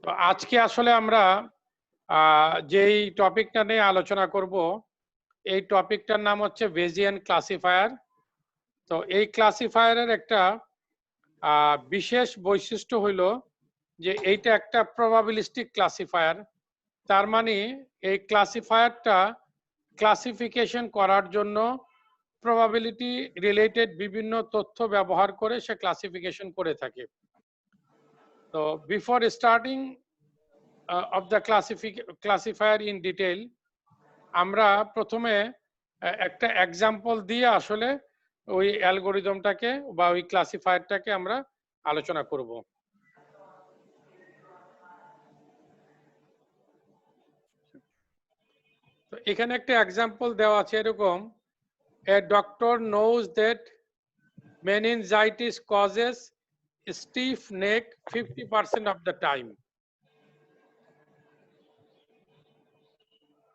তো আজকে আসলে আমরা যেই টপিকটা নিয়ে আলোচনা করব এই টপিকটার নাম হচ্ছে বেজিয়ান ক্লাসিফায়ার। তো এই ক্লাসিফায়ারের একটা বিশেষ বৈশিষ্ট্য হইল যে এইটা একটা প্রবাবিলিস্টিক ক্লাসিফায়ার। তার মানে এই ক্লাসিফায়ারটা ক্লাসিফিকেশন করার জন্য প্রবাবিলিটি রিলেটেড বিভিন্ন তথ্য ব্যবহার করে সে ক্লাসিফিকেশন করে থাকে। তো before starting of the classifier in detail, আমরা প্রথমে একটা এক্সাম্পল দিয়ে আসলে ওই অ্যালগোরিদমটাকে বা ওই ক্লাসিফায়ারটাকে আমরা আলোচনা করব। তো এখানে একটা এক্সাম্পল দেওয়া আছে এরকম, a doctor knows that meningitis causes stiff neck 50% of the time.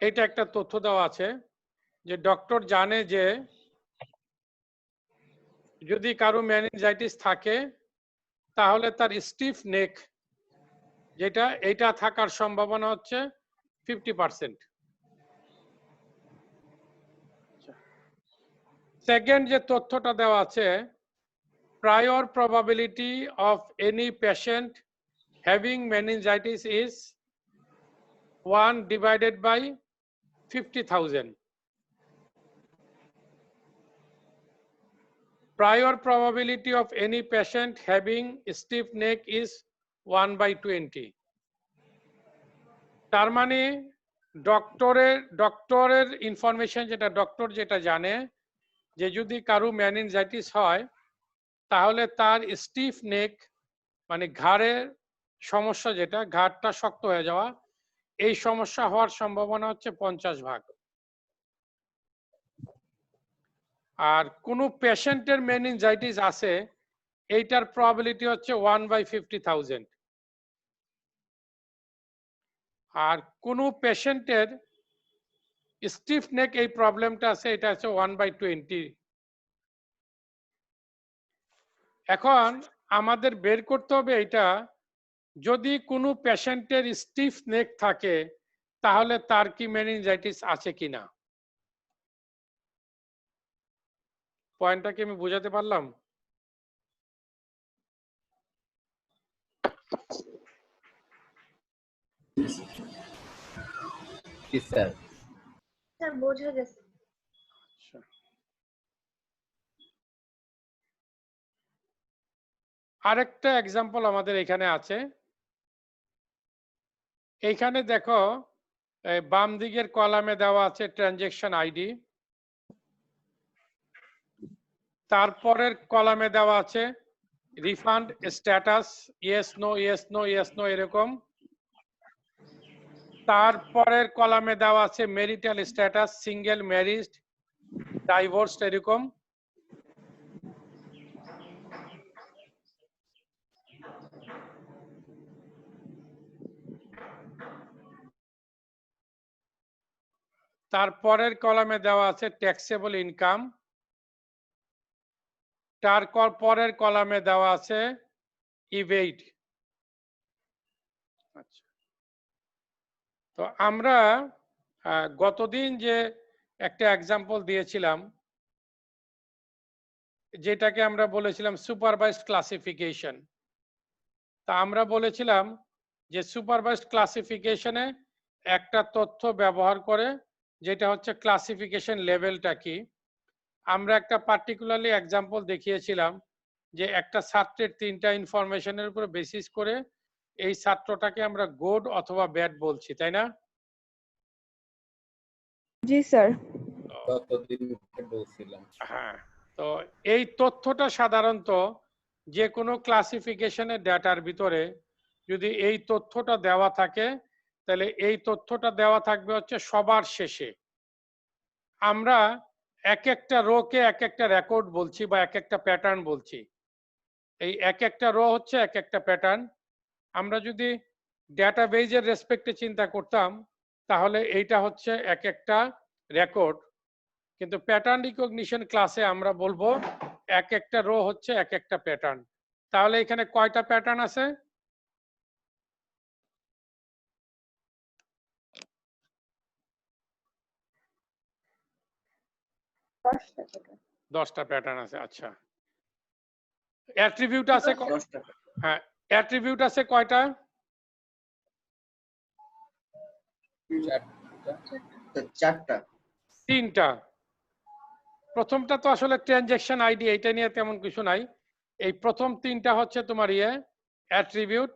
এটা একটা তথ্য দেওয়া আছে যে ডক্টর জানে যে যদি কারো মেনিনজাইটিস থাকে তাহলে তার স্টিফ নেক যেটা এটা থাকার সম্ভাবনা হচ্ছে 50%। সেকেন্ড যে তথ্যটা দেওয়া আছে, prior probability of any patient having meningitis is 1 divided by 50,000. Prior probability of any patient having stiff neck is 1 by 20. তার মানে ডক্টরের ইনফরমেশন যেটা ডক্টর যেটা জানে যে যদি কারো মেনিনজাইটিস হয় তাহলে তার স্টিফ নেক মানে ঘাড়ের সমস্যা, যেটা ঘাড়টা শক্ত হয়ে যাওয়া, এই সমস্যা হওয়ার সম্ভাবনা হচ্ছে 50 ভাগ। আর কোন পেশেন্টের মেনিনজাইটিস আছে এইটার প্রবাবিলিটি হচ্ছে 1 by 50,000। আর কোন পেশেন্টের স্টিফ নেক এই প্রবলেমটা আছে এটা হচ্ছে 1 by 20। এখন আমাদের বের করতে হবে এটা, যদি কোনো পেশেন্টের স্টিফ নেক থাকে তাহলে তার কি মেনিনজাইটিস আছে কিনা। পয়েন্টটা কি আমি বোঝাতে পারলাম? বোঝা গেছে। আরেকটা এক্সাম্পল আমাদের এখানে আছে। এইখানে দেখো বাম দিকের কলামে দেওয়া আছে ট্রানজ্যাকশন আইডি, তারপরের কলামে দেওয়া আছে refund status, yes no yes no yes no এরকম। তারপরের কলামে দেওয়া আছে marital status, single, married, divorced এরকম। তারপরের কলামে দেওয়া আছে ট্যাক্সেবল ইনকাম, পরের কলামে দেওয়া আছে ইভেড। আচ্ছা, তো আমরা গতদিন যে একটা এক্সাম্পল দিয়েছিলাম যেটাকে আমরা বলেছিলাম সুপারভাইজড ক্লাসিফিকেশন। তা আমরা বলেছিলাম যে সুপারভাইজড ক্লাসিফিকেশনে একটা তথ্য ব্যবহার করে যেটা হচ্ছে ক্লাসিফিকেশন লেভেলটা কি। আমরা একটা পার্টিকুলারলি এক্সাম্পল দেখিয়েছিলাম যে একটা ছাত্রের 3টা ইনফরমেশনের উপর বেসিস করে এই ছাত্রটাকে আমরা গুড অথবা ব্যাড বলছি, তাই না? জি স্যার। হ্যাঁ, তো এই তথ্যটা সাধারণত যে কোনো ক্লাসিফিকেশনের ডাটার ভিতরে যদি এই তথ্যটা দেওয়া থাকে তাহলে এই তথ্যটা দেওয়া থাকবে হচ্ছে সবার শেষে। আমরা এক একটা রোকে এক একটা রেকর্ড বলছি বা এক একটা প্যাটার্ন বলছি। এই এক একটা রো হচ্ছে এক একটা প্যাটার্ন। আমরা যদি ডেটাবেজের রেসপেক্টে চিন্তা করতাম তাহলে এইটা হচ্ছে এক একটা রেকর্ড, কিন্তু প্যাটার্ন রিকগনিশন ক্লাসে আমরা বলবো এক একটা রো হচ্ছে এক একটা প্যাটার্ন। তাহলে এখানে কয়টা প্যাটার্ন আছে? 10টা প্যাটার্ন আছে। আচ্ছা, অ্যাট্রিবিউট আছে হ্যাঁ, অ্যাট্রিবিউট আছে কয়টা? 4টা। 3টা। প্রথমটা তো আসলে ট্রানজ্যাকশন আইডি, এটা নিয়ে তেমন কিছু নাই। এই প্রথম 3টা হচ্ছে তোমার অ্যাট্রিবিউট,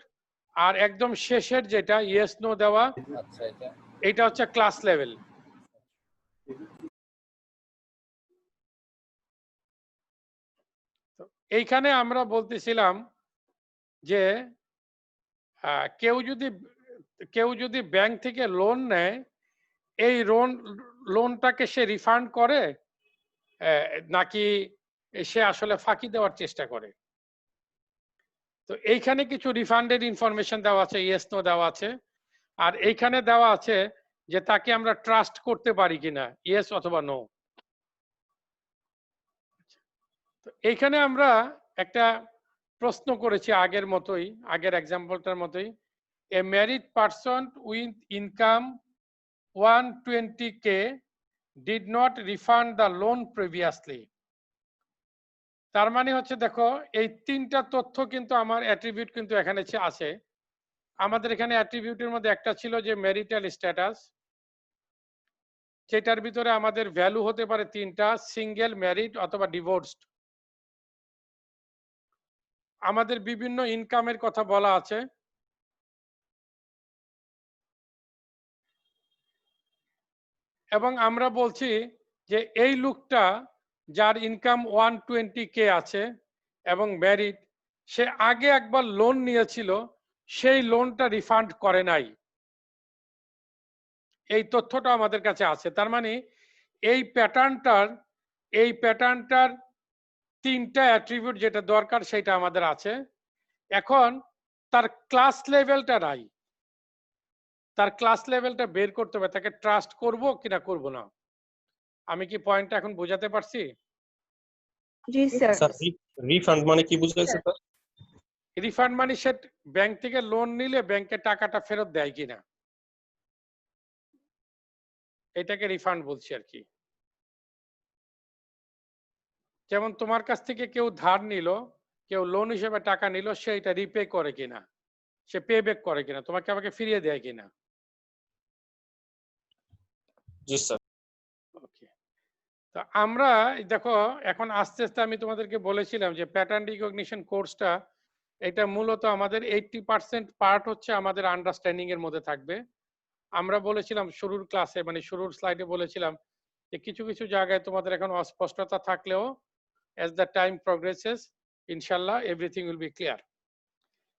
আর একদম শেষের যেটা ইয়েস নো দেওয়া, আচ্ছা, এটা হচ্ছে ক্লাস লেভেল। এইখানে আমরা বলতেছিলাম যে কেউ যদি ব্যাংক থেকে লোন নেয়, এই লোনটাকে সে রিফান্ড করে নাকি সে আসলে ফাঁকি দেওয়ার চেষ্টা করে। তো এইখানে কিছু রিফান্ডের ইনফরমেশন দেওয়া আছে, ইয়েস নো দেওয়া আছে, আর এইখানে দেওয়া আছে যে তাকে আমরা ট্রাস্ট করতে পারি কিনা, ইয়েস অথবা নো। তো এইখানে আমরা একটা প্রশ্ন করেছি আগের মতোই, আগের এক্সাম্পলটার মতোই, এ married person with income 120K did not refund the loan previously. তার মানে হচ্ছে দেখো, এই 3টা তথ্য কিন্তু আমার অ্যাট্রিবিউট কিন্তু এখানে আছে। আমাদের এখানে অ্যাট্রিবিউটের মধ্যে একটা ছিল যে ম্যারিটাল স্ট্যাটাস, যেটার ভিতরে আমাদের ভ্যালু হতে পারে 3টা, সিঙ্গেল, ম্যারিড অথবা ডিভোর্সড। আমাদের বিভিন্ন ইনকামের কথা বলা আছে, এবং আমরা বলছি যে এই লোকটা যার ইনকাম 120K আছে এবং ম্যারিড, সে আগে একবার লোন নিয়েছিল, সেই লোনটা রিফান্ড করে নাই। এই তথ্যটা আমাদের কাছে আছে। তার মানে এই প্যাটার্নটার 3টা অ্যাট্রিবিউট যেটা দরকার সেটা আমাদের আছে। এখন তার ক্লাস লেভেলটা নাই, তার ক্লাস লেভেলটা বের করতে হবে, তাকে ট্রাস্ট করব কিনা করব না। আমি কি পয়েন্টটা এখন বোঝাতে পারছি? জি স্যার। স্যার রিফান্ড মানে কি বুঝাইছে স্যার? রিফান্ড মানে সে ব্যাংক থেকে লোন নিলে ব্যাংকে টাকাটা ফেরত দেয় কিনা, এটাকে রিফান্ড বলছি আর কি। যেমন তোমার কাছ থেকে কেউ ধার নিল, কেউ লোন হিসেবে টাকা নিল, সে এটা রিপে করে কিনা, সে পে ব্যাক করে কিনা, তোমাকে আমাকে ফিরিয়ে দেয় কিনা। জি স্যার। ওকে, তো আমরা দেখো এখন আস্তে আস্তে আমি তোমাদেরকে বলেছিলাম যে প্যাটার্ন রিকগনিশন কোর্সটা, এটা মূলত আমাদের 80% পার্ট হচ্ছে আমাদের আন্ডারস্ট্যান্ডিং এর মধ্যে থাকবে। আমরা বলেছিলাম শুরুর ক্লাসে, মানে শুরুর স্লাইডে বলেছিলাম যে কিছু কিছু জায়গায় তোমাদের এখন অস্পষ্টতা থাকলেও as the time progresses ইনশাল্লাহ এভরিথিং উইল বি ক্লিয়ার।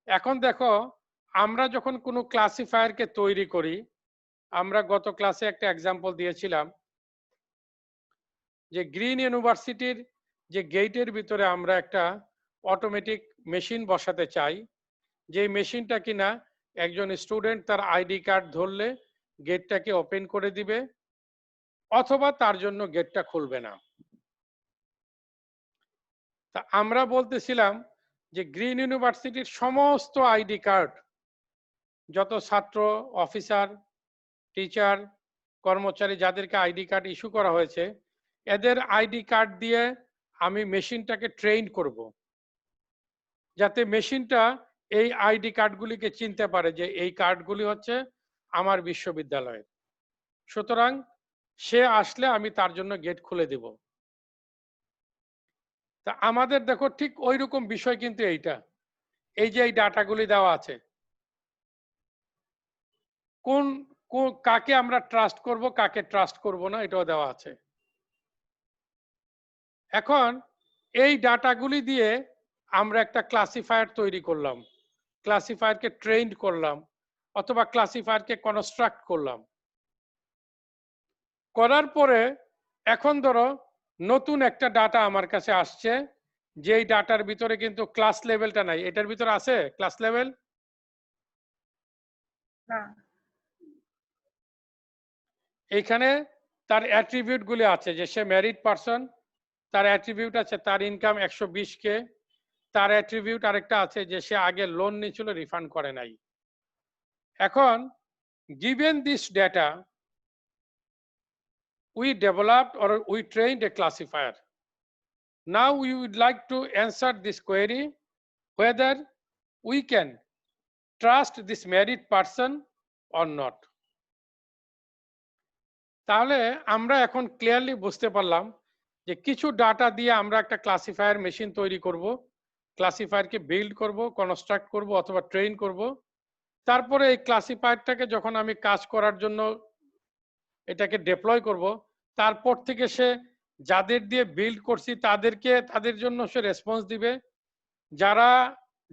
এখন দেখো, আমরা যখন কোনো ক্লাসিফায়ারকে তৈরি করি, আমরা গত ক্লাসে একটা এক্সাম্পল দিয়েছিলাম যে গ্রিন ইউনিভার্সিটির যে গেটের ভিতরে আমরা একটা অটোমেটিক মেশিন বসাতে চাই, যে মেশিনটা কিনা একজন স্টুডেন্ট তার আইডি কার্ড ধরলে গেটটাকে ওপেন করে দিবে, অথবা তার জন্য গেটটা খুলবে না। তা আমরা বলতেছিলাম যে গ্রিন ইউনিভার্সিটির সমস্ত আইডি কার্ড, যত ছাত্র, অফিসার, টিচার, কর্মচারী যাদেরকে আইডি কার্ড ইস্যু করা হয়েছে, এদের আইডি কার্ড দিয়ে আমি মেশিনটাকে ট্রেন করব, যাতে মেশিনটা এই আইডি কার্ডগুলিকে চিনতে পারে যে এই কার্ডগুলি হচ্ছে আমার বিশ্ববিদ্যালয়ের। সুতরাং সে আসলে আমি তার জন্য গেট খুলে দেব। তা আমাদের দেখো ঠিক ওই রকম বিষয় কিন্তু এইটা, এই যে এই ডাটাগুলি দেওয়া আছে, কাকে আমরা ট্রাস্ট করব, কাকে ট্রাস্ট করব না, এটাও দেওয়া আছে। এখন এই ডাটাগুলি দিয়ে আমরা একটা ক্লাসিফায়ার তৈরি করলাম, ক্লাসিফায়ারকে ট্রেন্ড করলাম, অথবা ক্লাসিফায়ারকে কনস্ট্রাক্ট করলাম। করার পরে এখন ধরো নতুন একটা ডাটা আমার কাছে আসছে, যেই ডাটার ভিতরে কিন্তু ক্লাস লেভেলটা নাই। এটার ভিতরে আছে ক্লাস লেভেল? এইখানে তার অ্যাট্রিবিউট গুলি আছে, যে সে ম্যারিড পারসন, তার অ্যাট্রিবিউট আছে তার ইনকাম 120K, তার অ্যাট্রিবিউট আরেকটা আছে যে সে আগে লোন নিয়েছিল, রিফান্ড করে নাই। এখন given this data, we developed or we trained a classifier. Now we would like to answer this query whether we can trust this married person or not. তাহলে আমরা এখন ক্লিয়ারলি বুঝতে পারলাম যে কিছু ডাটা দিয়ে আমরা একটা ক্লাসিফায়ার মেশিন তৈরি করব, ক্লাসিফায়ারকে বিল্ড করব, কনস্ট্রাক্ট করব অথবা ট্রেন করব। তারপরে এই ক্লাসিফায়ারটাকে যখন আমি কাজ করার জন্য এটাকে ডিপ্লয় করব, তারপর থেকে সে যাদের দিয়ে বিল্ড করছি তাদের জন্য সে রেসপন্স দিবে, যারা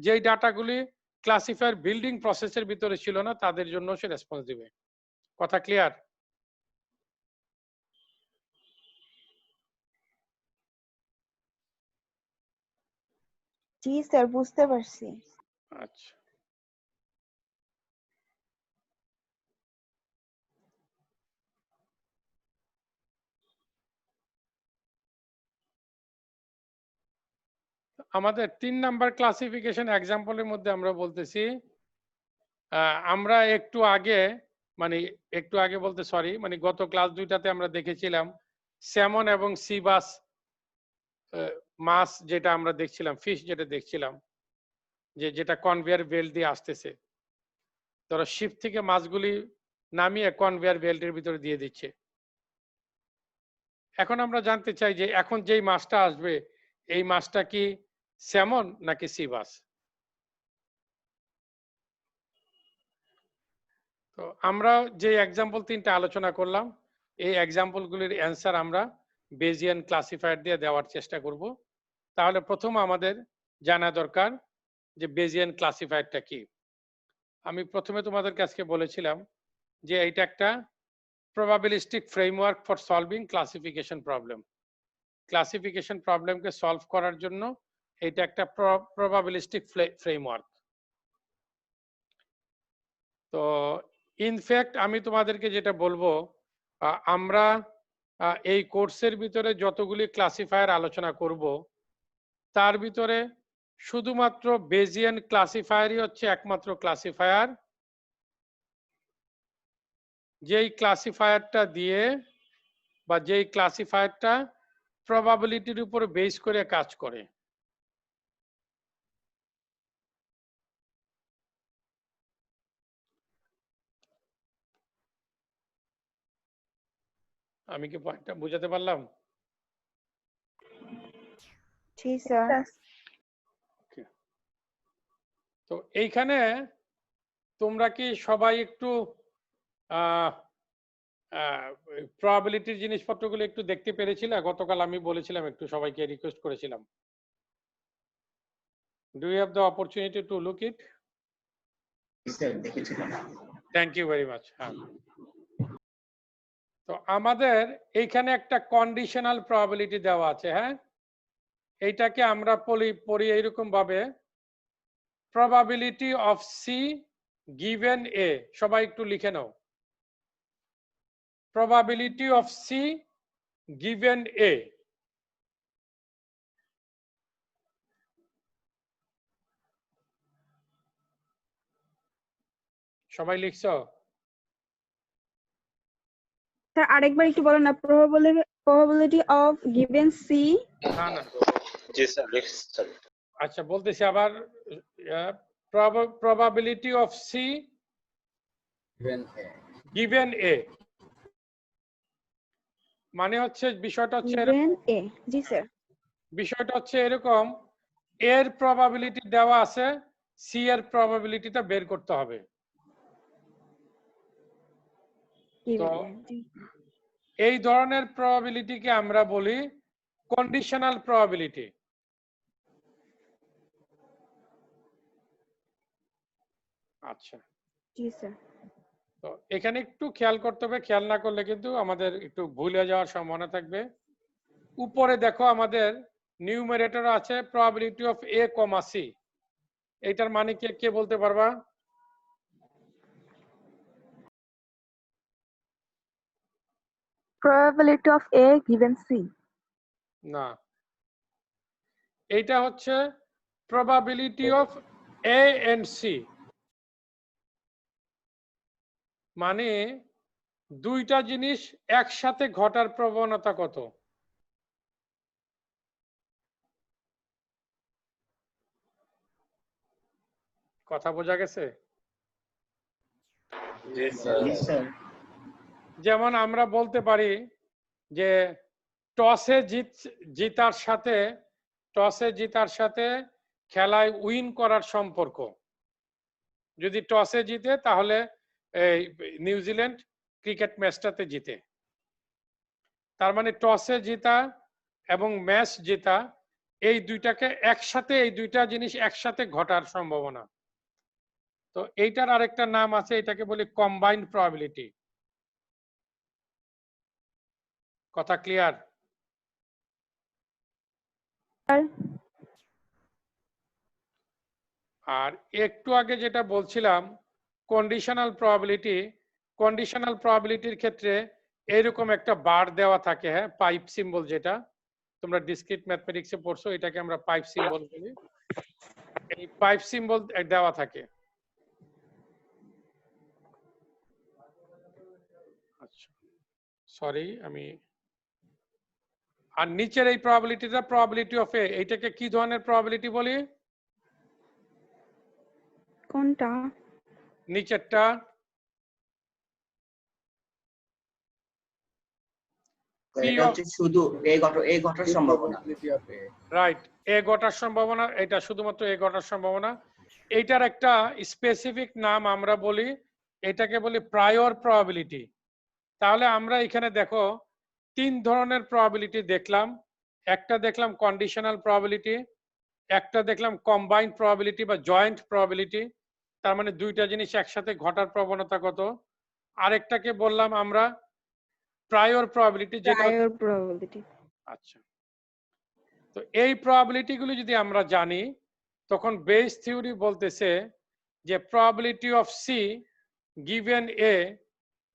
যেই ডাটাগুলি ক্লাসিফায়ার বিল্ডিং প্রসেসের ভিতরে ছিল না তাদের জন্য সে রেসপন্স দিবে। কথা ক্লিয়ার? জি স্যার, বুঝতে পারছি। আচ্ছা, আমাদের 3 নাম্বার ক্লাসিফিকেশন এক্সাম্পলের মধ্যে আমরা বলতেছি আমরা একটু আগে বলতে সরি, মানে গত ক্লাস 2টাতে আমরা দেখেছিলাম স্যামন এবং সি বাস মাছ যেটা আমরা দেখছিলাম, ফিশ যেটা দেখছিলাম, যেটা কনভেয়ার বেল্ট দিয়ে আসতেছে। ধরো শিপ থেকে মাছগুলি নামিয়ে কনভেয়ার বেল্টের ভিতরে দিয়ে দিচ্ছে। এখন আমরা জানতে চাই যে এখন যেই মাছটা আসবে এই মাছটা কি স্যামন নাকি সি বাস? তো আমরা যে এক্সাম্পল 3টা আলোচনা করলাম এই এক্সাম্পলগুলির অ্যান্সার আমরা বেজিয়ান ক্লাসিফায়ার দিয়ে দেওয়ার চেষ্টা করব। তাহলে প্রথম আমাদের জানা দরকার যে বেজিয়ান ক্লাসিফায়ারটা কি। আমি প্রথমে তোমাদের কাছে বলেছিলাম যে এটা একটা probabilistic framework for solving classification problem. Classification প্রবলেমকে সলভ করার জন্য এটা একটা প্রবাবিলিস্টিক ফ্রেমওয়ার্ক। তো ইনফ্যাক্ট আমি তোমাদেরকে যেটা বলবো, আমরা এই কোর্সের ভিতরে যতগুলি ক্লাসিফায়ার আলোচনা করব তার ভিতরে শুধুমাত্র বেজিয়ান ক্লাসিফায়ারই হচ্ছে একমাত্র ক্লাসিফায়ার যেই ক্লাসিফায়ারটা দিয়ে বা যেই ক্লাসিফায়ারটা প্রবাবিলিটির উপর বেস করে কাজ করে। আমি কি পয়েন্টটা বুঝাতে পারলাম? জি স্যার। তো এইখানে তোমরা কি সবাই একটু প্রবাবিলিটির জিনিসপত্রগুলো একটু দেখতে পেরেছিলে? গতকাল আমি বলেছিলাম, একটু সবাইকে রিকোয়েস্ট করেছিলাম। Do you have the opportunity to look it? Sir দেখেছিলাম। Thank you very much. হ্যাঁ, তো আমাদের এইখানে একটা কন্ডিশনাল প্রবাবিলিটি দেওয়া আছে। হ্যাঁ, এইটাকে আমরা পড়ি এইরকম ভাবে, প্রবাবিলিটি অফ সি গিভেন এ। সবাই একটু লিখে নাও, probability of C given A. সবাই লিখছো? স্যার আরেকবার একটু বলেন না। probability of given C। না জি স্যার, লিখছি। আচ্ছা, বলতেছি আবার, probability of C given A মানে হচ্ছে বিষয়টা হচ্ছে given A। G sir. বিষয়টা হচ্ছে এরকম, এর প্রবাবিলিটি দেওয়া আছে, সি এর প্রবাবিলিটিটা বের করতে হবে। তো এই ধরনের প্রবাবিলিটিকে আমরা বলি কন্ডিশনাল প্রবাবিলিটি। আচ্ছা, জি স্যার। তো এখানে একটু খেয়াল করতে হবে, খেয়াল না করলে কিন্তু আমাদের একটু ভুল হয়ে যাওয়ার সম্ভাবনা থাকবে। উপরে দেখো আমাদের নিউমারেটর আছে probability of A comma C. এইটার মানে কে বলতে পারবা? probability of A given C। না, এইটা হচ্ছে probability of A and C। মানে দুইটা জিনিস একসাথে ঘটার প্রবণতা কত? কথা বোঝা গেছে? জি স্যার জি স্যার যেমন আমরা বলতে পারি যে টসে জিতার সাথে খেলায় উইন করার সম্পর্ক। যদি টসে জিতে তাহলে এই নিউজিল্যান্ড ক্রিকেট ম্যাচটাতে জিতে। তার মানে টসে জিতা এবং ম্যাচ জেতা এই দুইটা জিনিস একসাথে ঘটার সম্ভাবনা। তো এইটার আরেকটা নাম আছে, এটাকে বলি কম্বাইন্ড প্রবাবিলিটি। কথা ক্লিয়ার? স্যার আর একটু আগে যেটা বলছিলাম কন্ডিশনাল প্রবাবিলিটির ক্ষেত্রে এরকম একটা বার দেওয়া থাকে, হ্যাঁ, পাইপ সিম্বল, যেটা তোমরা ডিসক্রিট ম্যাথমেটিক্সে পড়ছো, এটাকে আমরা পাইপ সিম্বল বলি। এই পাইপ সিম্বল দেওয়া থাকে। আচ্ছা, সরি আর নিচের এই প্রবাবিলিটিটা প্রবাবিলিটি অফ এ, এইটাকে কি ধরনের প্রবাবিলিটি বলি? কোনটা? নিচেরটা এটা হচ্ছে শুধু এই ঘটার সম্ভাবনা। রাইট, এ ঘটার সম্ভাবনা, এটা শুধুমাত্র এ ঘটার সম্ভাবনা। এইটার একটা স্পেসিফিক নাম আমরা বলি, এটাকে বলি প্রায়র প্রবাবিলিটি। তাহলে আমরা এখানে দেখো তিন ধরনের প্রবাবিলিটি দেখলাম। একটা দেখলাম কন্ডিশনাল প্রবাবিলিটি, একটা দেখলাম কম্বাইন্ড প্রবাবিলিটি বা জয়েন্ট প্রবাবিলিটি, তার মানে দুইটা জিনিস একসাথে ঘটার প্রবণতা কত। আরেকটাকে বললাম আমরা প্রায়র প্রবাবিলিটি, যেটা প্রায়র প্রবাবিলিটি। আচ্ছা, তো এই প্রবাবিলিটি গুলো যদি আমরা জানি, তখন বেস থিওরি বলতেছে যে প্রবাবিলিটি অফ সি গিভেন এ,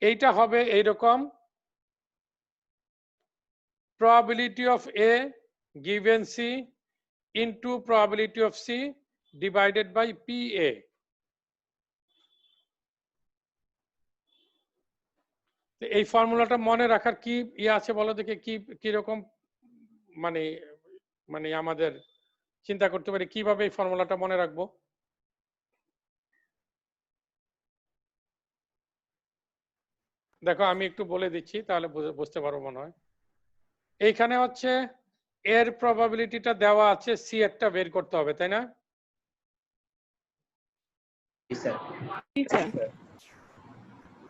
এইটা হবে এইরকম, probability of A given C into probability of C divided by PA. এই ফর্মুলাটা মনে রাখার কি আছে বলো দেখি, কি রকম মানে মানে আমাদের চিন্তা করতে পারি কিভাবে এই ফর্মুলাটা মনে রাখবো। দেখো আমি একটু বলে দিচ্ছি, তাহলে বুঝতে পারবো মনে হয়। এইখানে হচ্ছে এর প্রবাবিলিটিটা দেওয়া আছে, সি একটা বের করতে হবে, তাই না? জি স্যার জি স্যার।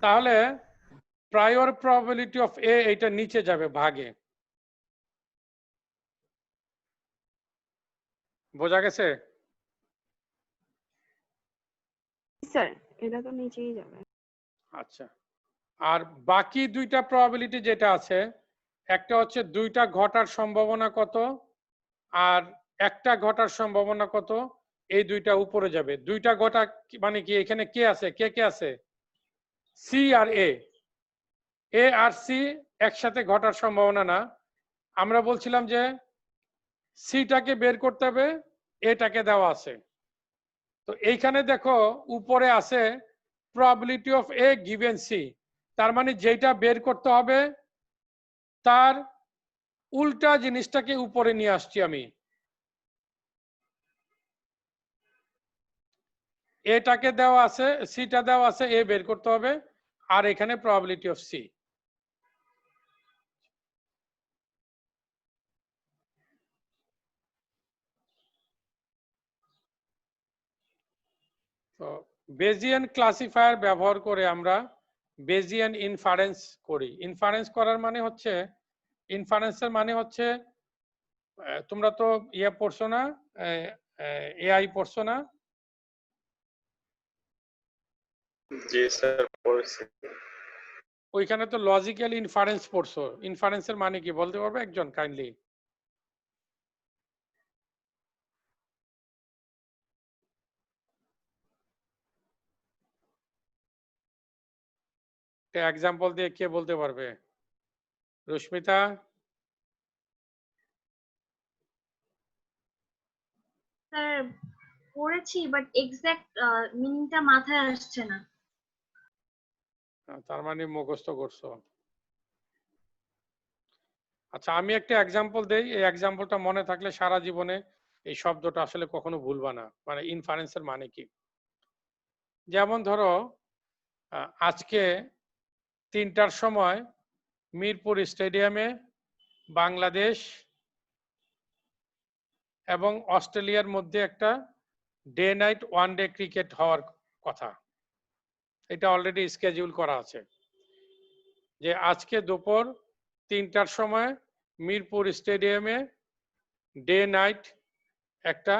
তাহলে প্রায়র প্রবাবিলিটি অফ এ এইটা নিচে যাবে ভাগে। বোঝা গেছে? স্যার এটা তো নিচেই যাবে। আচ্ছা, আর বাকি দুইটা প্রবাবিলিটি যেটা আছে, একটা হচ্ছে দুইটা ঘটার সম্ভাবনা কত আর একটা ঘটার সম্ভাবনা কত, এই দুইটা উপরে যাবে। দুইটা ঘটা মানে কি, এখানে কে আছে, কে আছে? সি আর এ। এ আর সি একসাথে ঘটার সম্ভাবনা না। আমরা বলছিলাম যে সিটাকে বের করতে হবে, এটাকে দেওয়া আছে। তো এইখানে দেখো উপরে আছে probability of A given C, তার মানে যেটা বের করতে হবে তার উল্টা জিনিসটাকে উপরে নিয়ে আসছি আমি। এটাকে দেওয়া আছে, সিটা দেওয়া আছে, এ বের করতে হবে, আর এখানে প্রবাবিলিটি অফ সি। তো বেজিয়ান ক্লাসিফায়ার ব্যবহার করে আমরা বেজিয়ান ইনফারেন্স করি। ইনফারেন্স করার মানে হচ্ছে, ইনফারেন্সের মানে হচ্ছে তোমরা তো ইয়ে পড়ছো না, এআই পড়ছো না? জি স্যার পড়েছি। ওইখানে তো লজিক্যাল ইনফারেন্স পড়ছো। ইনফারেন্সের মানে কি বলতে পারবে একজন কাইন্ডলি? এক্সাম্পল দিয়ে কে বলতে পারবে? রুস্মিতা? স্যার পড়েছি বাট এক্সাক্ট মিনিংটা মাথায় আসছে না। তার মানে মুখস্থ করছো। আচ্ছা আমি একটা এক্সাম্পল দেই, এই এক্সাম্পলটা মনে থাকলে সারা জীবনে এই শব্দটা আসলে কখনো ভুলবা না, মানে ইনফারেন্সের মানে কি। যেমন ধরো আজকে 3টার সময় মিরপুর স্টেডিয়ামে বাংলাদেশ এবং অস্ট্রেলিয়ার মধ্যে একটা ডে নাইট ওয়ানডে ক্রিকেট হওয়ার কথা, এটা অলরেডি স্কেডিউল করা আছে যে আজকে দুপুর 3টার সময় মিরপুর স্টেডিয়ামে ডে নাইট একটা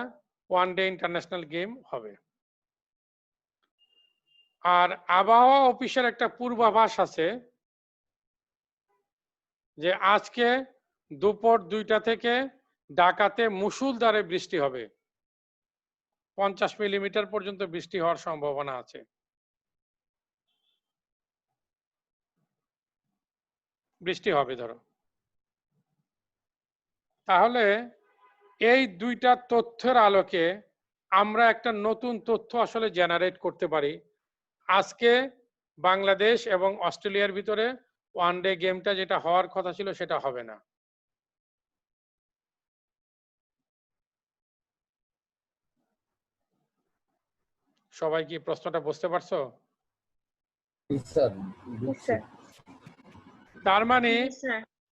ওয়ানডে ইন্টারন্যাশনাল গেম হবে। আর আবহাওয়া অফিসের একটা পূর্বাভাস আছে যে আজকে দুপুর 2টা থেকে ঢাকাতে মুষলধারে বৃষ্টি হবে, 50 মিলিমিটার পর্যন্ত বৃষ্টি হওয়ার সম্ভাবনা আছে। বৃষ্টি হবে ধরো, তাহলে এই দুইটা তথ্যের আলোকে আমরা একটা নতুন তথ্য আসলে জেনারেট করতে পারি। আজকে বাংলাদেশ এবং অস্ট্রেলিয়ার ভিতরে ওয়ানডে গেমটা যেটা হওয়ার কথা ছিল সেটা হবে না। সবাই কি প্রশ্নটা বুঝতে পারছো? তার মানে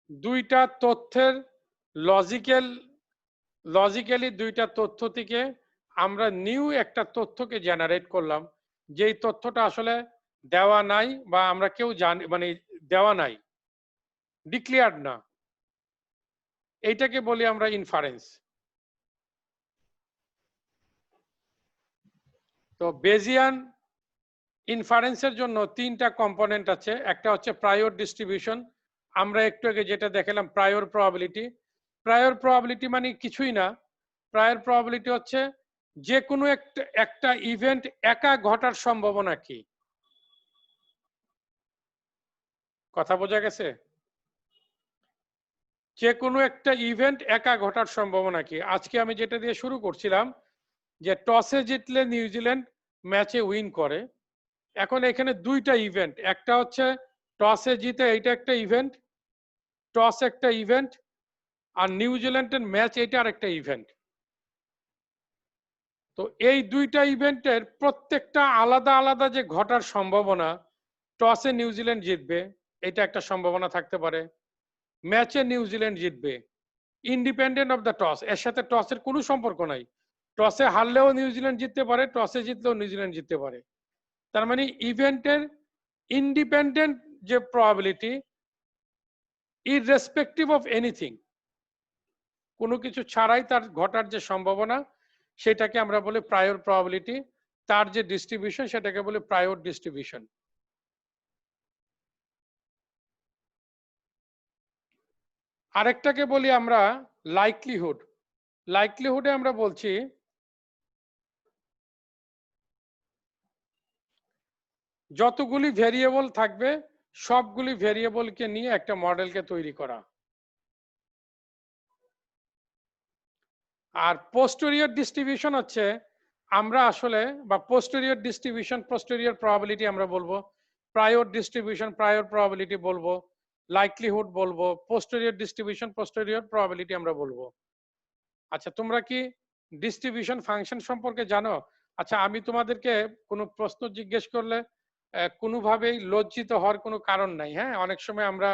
দুইটা তথ্যের লজিক্যালি দুইটা তথ্য থেকে আমরা নিউ একটা তথ্যকে জেনারেট করলাম, যেই তথ্যটা আসলে দেওয়া নাই বা আমরা কেউ জানি, মানে দেওয়া নাই, ডিক্লেয়ার্ড না, এইটাকে বলি আমরা ইনফারেন্স। তো বেজিয়ান ইনফারেন্সের জন্য 3টা কম্পোনেন্ট আছে। একটা হচ্ছে প্রায়র ডিস্ট্রিবিউশন, আমরা একটু আগে যেটা দেখালাম প্রায়র প্রবাবিলিটি। প্রায়র প্রবাবিলিটি মানে কিছুই না, প্রায়র প্রবাবিলিটি হচ্ছে যে কোনো একটা ইভেন্ট একা ঘটার সম্ভাবনা কি। কথা বোঝা গেছে? যে কোনো একটা ইভেন্ট একা ঘটার সম্ভাবনা কি। আজকে আমি যেটা দিয়ে শুরু করছিলাম যে টসে জিতলে নিউজিল্যান্ড ম্যাচে উইন করে। এখন এখানে দুইটা ইভেন্ট, একটা হচ্ছে টসে জিতে, এইটা একটা ইভেন্ট, টস একটা ইভেন্ট, আর নিউজিল্যান্ডের ম্যাচ এটা আরেকটা ইভেন্ট। তো এই দুইটা ইভেন্টের প্রত্যেকটা আলাদা আলাদা যে ঘটার সম্ভাবনা, টসে নিউজিল্যান্ড জিতবে এটা একটা সম্ভাবনা থাকতে পারে, ম্যাচে নিউজিল্যান্ড জিতবে ইন্ডিপেন্ডেন্ট অফ দ্য টস, এর সাথে টসের কোনো সম্পর্ক নাই। টসে হারলেও নিউজিল্যান্ড জিততে পারে, টসে জিতলেও নিউজিল্যান্ড জিততে পারে। তার মানে ইভেন্টের ইন্ডিপেন্ডেন্ট যে প্রবাবিলিটি, ইররেসপেক্টিভ অফ এনিথিং, কোনো কিছু ছাড়াই তার ঘটার যে সম্ভাবনা, সেটাকে আমরা বলি প্রায়র প্রবাবিলিটি। তার যে ডিস্ট্রিবিউশন সেটাকে বলি প্রায়র ডিস্ট্রিবিউশন। আরেকটাকে বলি আমরা লাইকলিহুড। লাইকলিহুডে আমরা বলছি যতগুলি ভেরিয়েবল থাকবে সবগুলি ভেরিয়েবলকে নিয়ে একটা মডেলকে তৈরি করা। আর পোস্টেরিয়র ডিস্ট্রিবিউশন হচ্ছে আমরা আসলে, বা পোস্টেরিয়র ডিস্ট্রিবিউশন, পোস্টেরিয়র প্রবাবিলিটি আমরা বলবো, প্রায়র ডিস্ট্রিবিউশন প্রায়র প্রবাবিলিটি বলবো, লাইকলিহুড বলবো, পোস্টেরিয়র ডিস্ট্রিবিউশন পোস্টেরিয়র প্রবাবিলিটি আমরা বলবো। আচ্ছা তোমরা কি ডিস্ট্রিবিউশন ফাংশন সম্পর্কে জানো? আচ্ছা আমি তোমাদেরকে কোনো প্রশ্ন জিজ্ঞেস করলে কোনোভাবেই লজ্জিত হওয়ার কোনো কারণ নাই। হ্যাঁ, অনেক সময় আমরা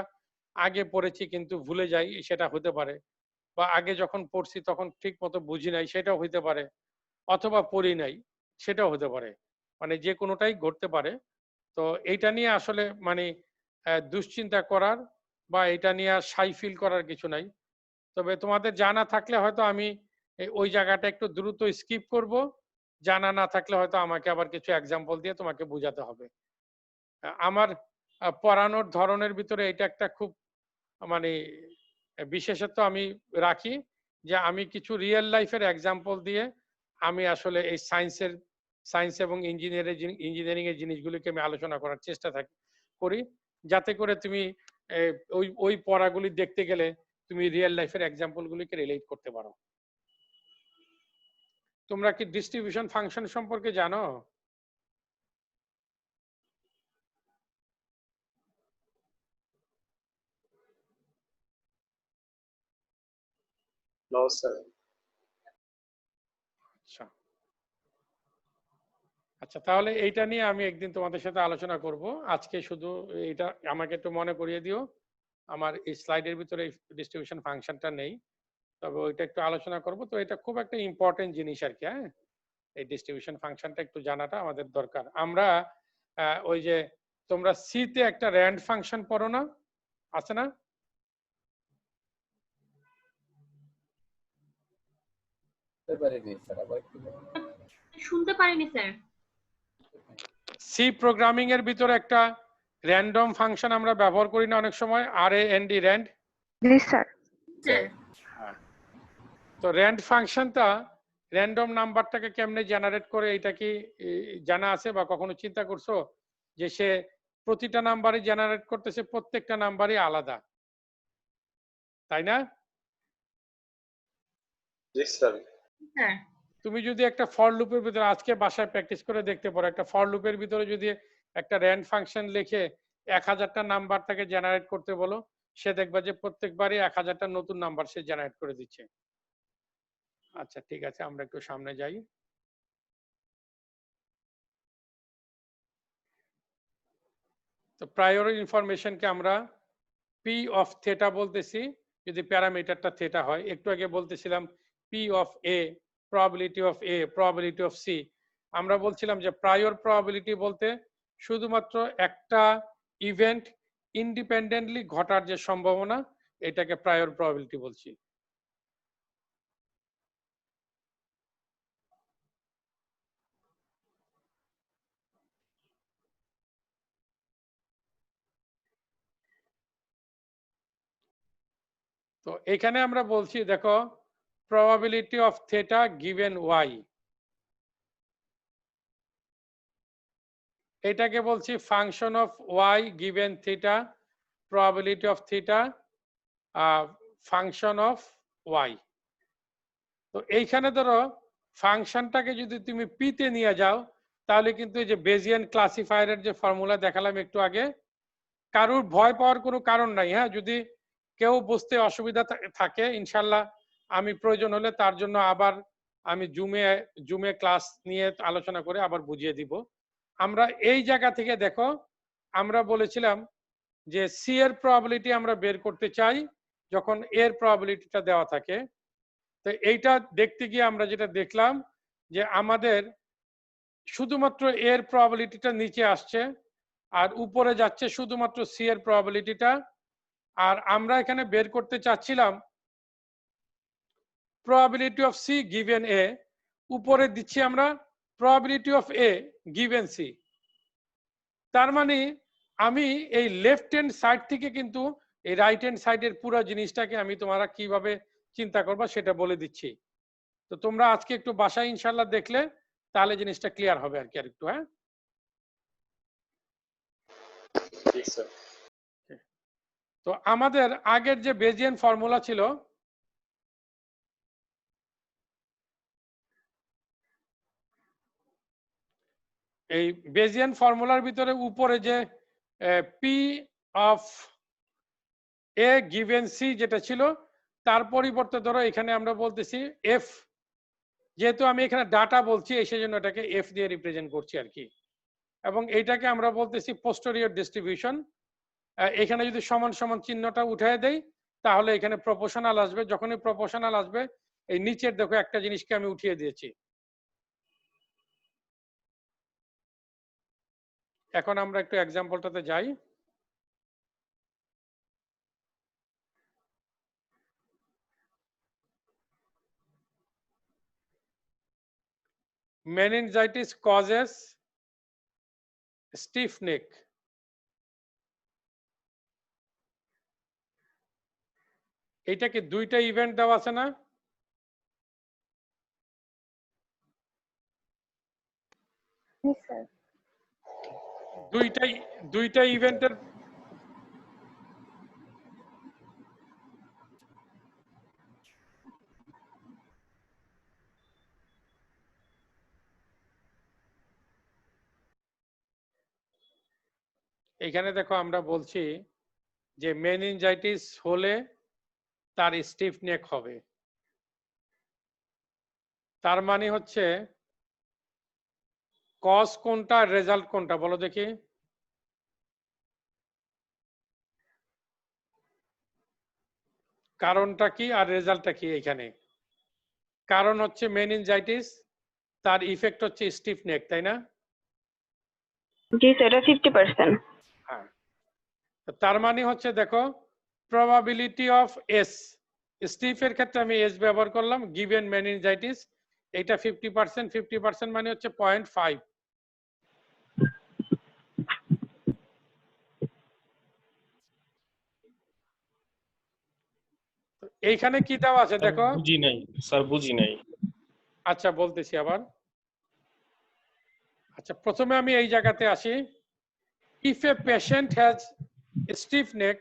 আগে পড়েছি কিন্তু ভুলে যাই, সেটা হতে পারে, বা আগে যখন পড়ছি তখন ঠিক মতো বুঝি নাই, সেটাও হইতে পারে, অথবা পড়ি নাই, সেটাও হতে পারে, মানে যে কোনোটাই ঘটতে পারে। তো এইটা নিয়ে আসলে মানে দুশ্চিন্তা করার বা এটা নিয়ে সাই ফিল করার কিছু নাই। তবে তোমাদের জানা থাকলে হয়তো আমি ওই জায়গাটা একটু দ্রুত স্কিপ করব, জানা না থাকলে হয়তো আমাকে আবার কিছু এক্সাম্পল দিয়ে তোমাকে বোঝাতে হবে। আমার পড়ানোর ধরনের ভিতরে এটা একটা খুব মানে বিশেষত্ব আমি রাখি, যে আমি কিছু রিয়েল লাইফের এক্সাম্পল দিয়ে আমি আসলে এই সায়েন্স এবং ইঞ্জিনিয়ারিং এর জিনিসগুলিকে আমি আলোচনা করার চেষ্টা করি, যাতে করে তুমি ওই পড়াগুলি দেখতে গেলে তুমি রিয়েল লাইফের এক্সাম্পল গুলিকে রিলেট করতে পারো। তোমরা কি ডিস্ট্রিবিউশন ফাংশন সম্পর্কে জানো? No, sir. আচ্ছা আচ্ছা, তাহলে এইটা নিয়ে আমি একদিন তোমাদের সাথে আলোচনা করব। আজকে শুধু এটা আমাকে একটু মনে করিয়ে দিও, আমার এই স্লাইডের ভিতরে ডিস্ট্রিবিউশন ফাংশনটা নেই, তবে ওইটা একটু আলোচনা করব। তো এটা খুব একটা ইম্পর্টেন্ট জিনিস আর কি। হ্যাঁ, এই ডিস্ট্রিবিউশন ফাংশনটা একটু জানাটা আমাদের দরকার। আমরা ওই যে তোমরা সি তে একটা র্যান্ড ফাংশন পড়ো না, আছে না? শুনতে পারিনি স্যার। সি প্রোগ্রামিং এর ভিতরে একটা র্যান্ডম ফাংশন আমরা ব্যবহার করি না অনেক সময়, RAND, র্যান্ড। জি স্যার। স্যার তো র্যান্ড ফাংশনটা র্যান্ডম নাম্বারটাকে কেমনে জেনারেট করে, এটা কি জানা আছে বা কখনো চিন্তা করছো যে সে প্রতিটা নাম্বারই জেনারেট করতেছে, প্রত্যেকটা নাম্বারই আলাদা, তাই না? Yes, sir. স্যার তুমি যদি একটা ফর লুপের ভিতরে আজকে বাসায় প্র্যাকটিস করে দেখতে পারো, একটা ফর লুপের ভিতরে যদি একটা র্যান্ড ফাংশন লিখে 1000টা নাম্বার তাকে জেনারেট করতে বলো, সে দেখবা যে প্রত্যেকবারই 1000টা নতুন নাম্বার সে জেনারেট করে দিচ্ছে। আচ্ছা ঠিক আছে, আমরা একটু সামনে যাই। তো প্রায়র ইনফরমেশনকে আমরা পি অফ থেটা বলতেছি যদি প্যারামিটারটা থেটা হয়। একটু আগে বলতেছিলাম P of A, probability of A, probability of C. আমরা বলছিলাম যে প্রায়র প্রবাবিলিটি বলতে শুধুমাত্র একটা ইভেন্ট ইন্ডিপেন্ডেন্টলি ঘটার যে সম্ভাবনা, এটাকে প্রায়র প্রবাবিলিটি বলছি। তো এখানে আমরা বলছি দেখো, probability of theta given Y, এটাকে বলছি function of Y given theta, probability of theta function of Y. তো এইখানে ধরো ফাংশনটাকে যদি তুমি পি তে নিয়ে যাও, তাহলে কিন্তু এই যে বেজিয়ান ক্লাসিফায়ারের যে ফর্মুলা দেখালাম একটু আগে, কারোর ভয় পাওয়ার কোনো কারণ নাই। হ্যাঁ, যদি কেউ বুঝতে অসুবিধা থাকে, ইনশাল্লাহ আমি প্রয়োজন হলে তার জন্য আবার আমি জুমে ক্লাস নিয়ে আলোচনা করে আবার বুঝিয়ে দিব। আমরা এই জায়গা থেকে দেখো, আমরা বলেছিলাম যে সি এর প্রবাবিলিটি আমরা বের করতে চাই যখন এর প্রবাবিলিটিটা দেওয়া থাকে। তো এইটা দেখতে গিয়ে আমরা যেটা দেখলাম যে আমাদের শুধুমাত্র এর প্রবাবিলিটিটা নিচে আসছে আর উপরে যাচ্ছে শুধুমাত্র সি এর প্রবাবিলিটিটা। আর আমরা এখানে বের করতে চাচ্ছিলাম probability of C given A, উপরে দিচ্ছি আমরা probability of A given C. তার মানে আমি এই লেফট হ্যান্ড সাইড থেকে কিন্তু এই রাইট হ্যান্ড সাইডের পুরো জিনিসটাকে আমি তোমরা কিভাবে চিন্তা করবা সেটা বলে দিচ্ছি। তো তোমরা আজকে একটু বাসায় ইনশাল্লাহ দেখলে তাহলে জিনিসটা ক্লিয়ার হবে আর কি, আর একটু। হ্যাঁ, Yes, sir. তো আমাদের আগের যে বেজিয়ান ফর্মুলা ছিল, এই বেজিয়ান ফর্মুলার ভিতরে উপরে যে P of A given C যেটা ছিল, তার পরিবর্তে ধরো এখানে আমরা বলতেছি এফ, যেহেতু আমি এখানে ডাটা বলছি সেই জন্য এটাকে এফ দিয়ে রিপ্রেজেন্ট করছি আর কি। এবং এইটাকে আমরা বলতেছি পোস্টেরিয়র ডিস্ট্রিবিউশন। এখানে যদি সমান সমান চিহ্নটা উঠিয়ে দেই তাহলে এখানে প্রপোর্শনাল আসবে। যখনই প্রপোর্শনাল আসবে, এই নিচের দেখো একটা জিনিসকে আমি উঠিয়ে দিয়েছি। এখন আমরা একটু এক্সাম্পলটাতে যাই। meningitis causes stiff neck. এইটাকে দুইটা ইভেন্ট দেওয়া আছে না? দুইটা ইভেন্টের এখানে দেখো আমরা বলছি যে মেনিনজাইটিস হলে তার স্টিফ নেক হবে। তার মানে হচ্ছে কজ কোনটা রেজাল্ট কোনটা বলো দেখি। কারণটা কি আর রেজাল্টটা কি এখানে? কারণ হচ্ছে মেনিনজাইটিস, তার ইফেক্ট হচ্ছে স্টিফ নেক, তাই না? জি স্যার, এটা 50%। হ্যাঁ, তার মানে হচ্ছে দেখো প্রবাবিলিটি অফ এস, স্টিফের ক্ষেত্রে আমি এস ব্যবহার করলাম, গিভেন মেনিনজাইটিস, এটা 50%, 50% মানে হচ্ছে 0.5। এইখানে কি দেওয়া আছে দেখো। বুঝি নাই স্যার, বুঝি নাই। আচ্ছা বলতেছি আবার। আচ্ছা প্রথমে আমি এই জায়গাতে আসি। ইফ এ পেশেন্ট হ্যাজ স্টিফ নেক,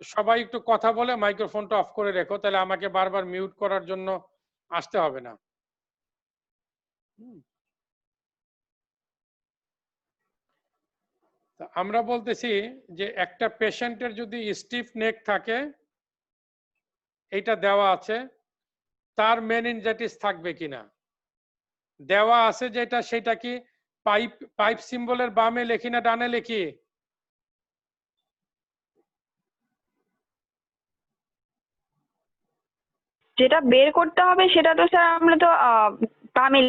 সবাই একটু কথা বলে মাইক্রোফোনটা অফ করে রেখো, তাহলে আমাকে বারবার মিউট করার জন্য আসতে হবে না। আমরা বলতেছি যে একটা পেশেন্টের যদি স্টিফ নেক থাকে, এটা দেওয়া আছে, তার মেনিনজাইটিস থাকবে কিনা দেওয়া আছে যেটা, সেটা কি পাইপ পাইপ সিম্বলের বামে লিখি না ডানে লিখি? যেটা বের করতে হবে সেটা তো স্যার আমরা তো বামে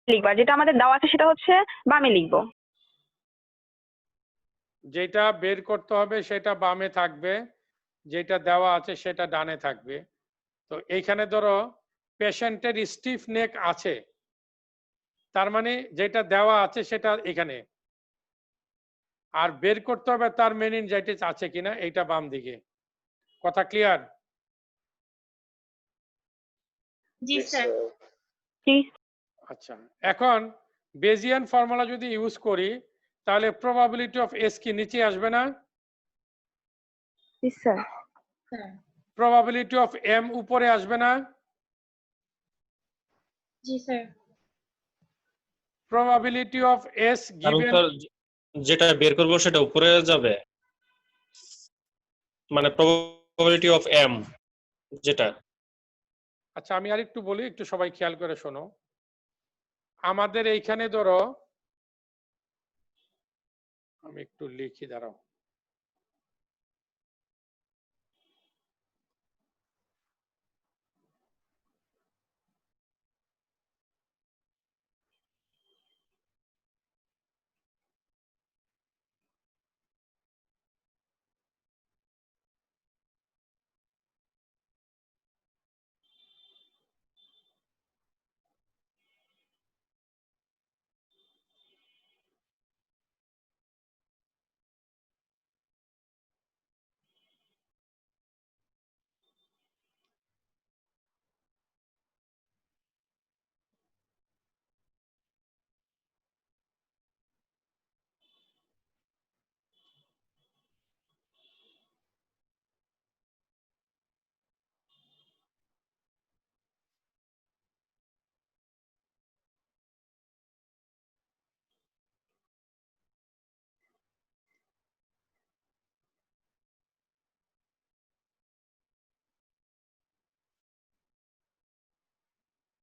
লিখবা, যেটা আমাদের দেওয়া আছে সেটা হচ্ছে বামে লিখবো। যেটা বের করতে হবে সেটা বামে থাকবে, যেটা দেওয়া আছে সেটা ডানে থাকবে। তো এইখানে ধরো পেশেন্টের স্টিফ নেক আছে, তার মানে যেটা দেওয়া আছে সেটা এখানে, আর বের করতে হবে তার মেনিনজাইটিস আছে কিনা, এইটা বাম দিকে। কথা ক্লিয়ার? জি স্যার। জি আচ্ছা, এখন বেজিয়ান ফর্মুলা যদি ইউজ করি তাহলে প্রবাবিলিটি অফ এস কি নিচে আসবে না? স্যার। প্রবাবিলিটি অফ এম উপরে আসবে না? জি স্যার। প্রবাবিলিটি অফ এস কারণ গিভেন, স্যার যেটা বের করবো সেটা উপরে যাবে, মানে প্রবাবিলিটি অফ এম যেটা। আচ্ছা আমি আর একটু বলি, একটু সবাই খেয়াল করে শোনো। আমাদের এইখানে ধরো, আমি একটু লিখি দাঁড়াও।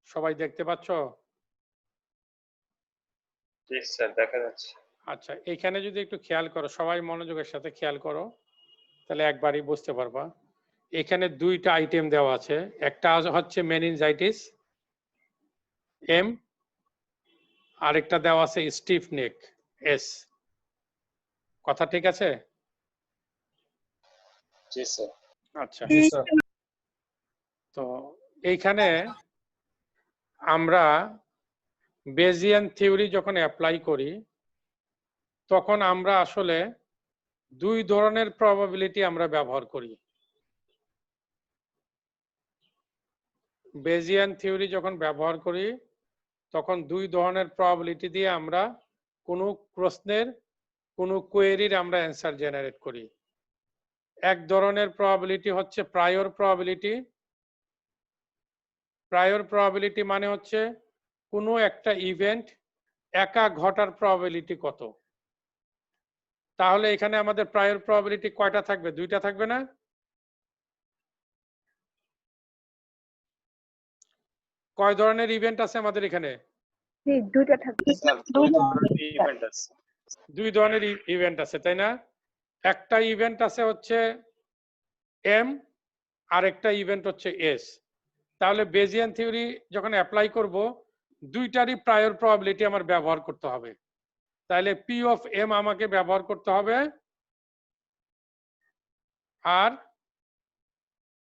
সবাই দেখতে পাচ্ছ? জি স্যার, দেখা যাচ্ছে। আচ্ছা এইখানে যদি একটু খেয়াল করো, সবাই মনোযোগের সাথে খেয়াল করো, তাহলে একবারই বুঝতে পারবা। এখানে দুইটা আইটেম দেওয়া আছে, একটা হচ্ছে মেনিনজাইটিস এম, আরেকটা দেওয়া আছে স্টিফ নেক এস। কথা ঠিক আছে? জি স্যার। আচ্ছা, জি স্যার। তো এইখানে আমরা বেজিয়ান থিওরি যখন অ্যাপ্লাই করি তখন আমরা আসলে দুই ধরনের প্রবাবিলিটি আমরা ব্যবহার করি। বেজিয়ান থিওরি যখন ব্যবহার করি তখন দুই ধরনের প্রবাবিলিটি দিয়ে আমরা কোনো প্রশ্নের, কোনো কোয়েরির আমরা অ্যান্সার জেনারেট করি। এক ধরনের প্রবাবিলিটি হচ্ছে প্রায়র প্রবাবিলিটি। প্রায়র প্রবাবিলিটি মানে হচ্ছে কোনো একটা ইভেন্ট একা ঘটার প্রবাবিলিটি কত। তাহলে এখানে আমাদের প্রায়র প্রবাবিলিটি কয়টা থাকবে? দুইটা থাকবে না? কয় ধরনের ইভেন্ট আছে আমাদের এখানে? দুইটা থাকবে। স্যার দুই ধরনের ইভেন্ট আছে। দুই ধরনের ইভেন্ট আছে, তাই না? একটা ইভেন্ট আছে হচ্ছে এম, আর একটা ইভেন্ট হচ্ছে এস। তাহলে বেজিয়ান থিওরি যখন অ্যাপ্লাই করব, দুইটারই প্রায়র প্রবাবিলিটি আমার ব্যবহার করতে হবে। তাহলে পি অফ এম আমাকে ব্যবহার করতে হবে, আর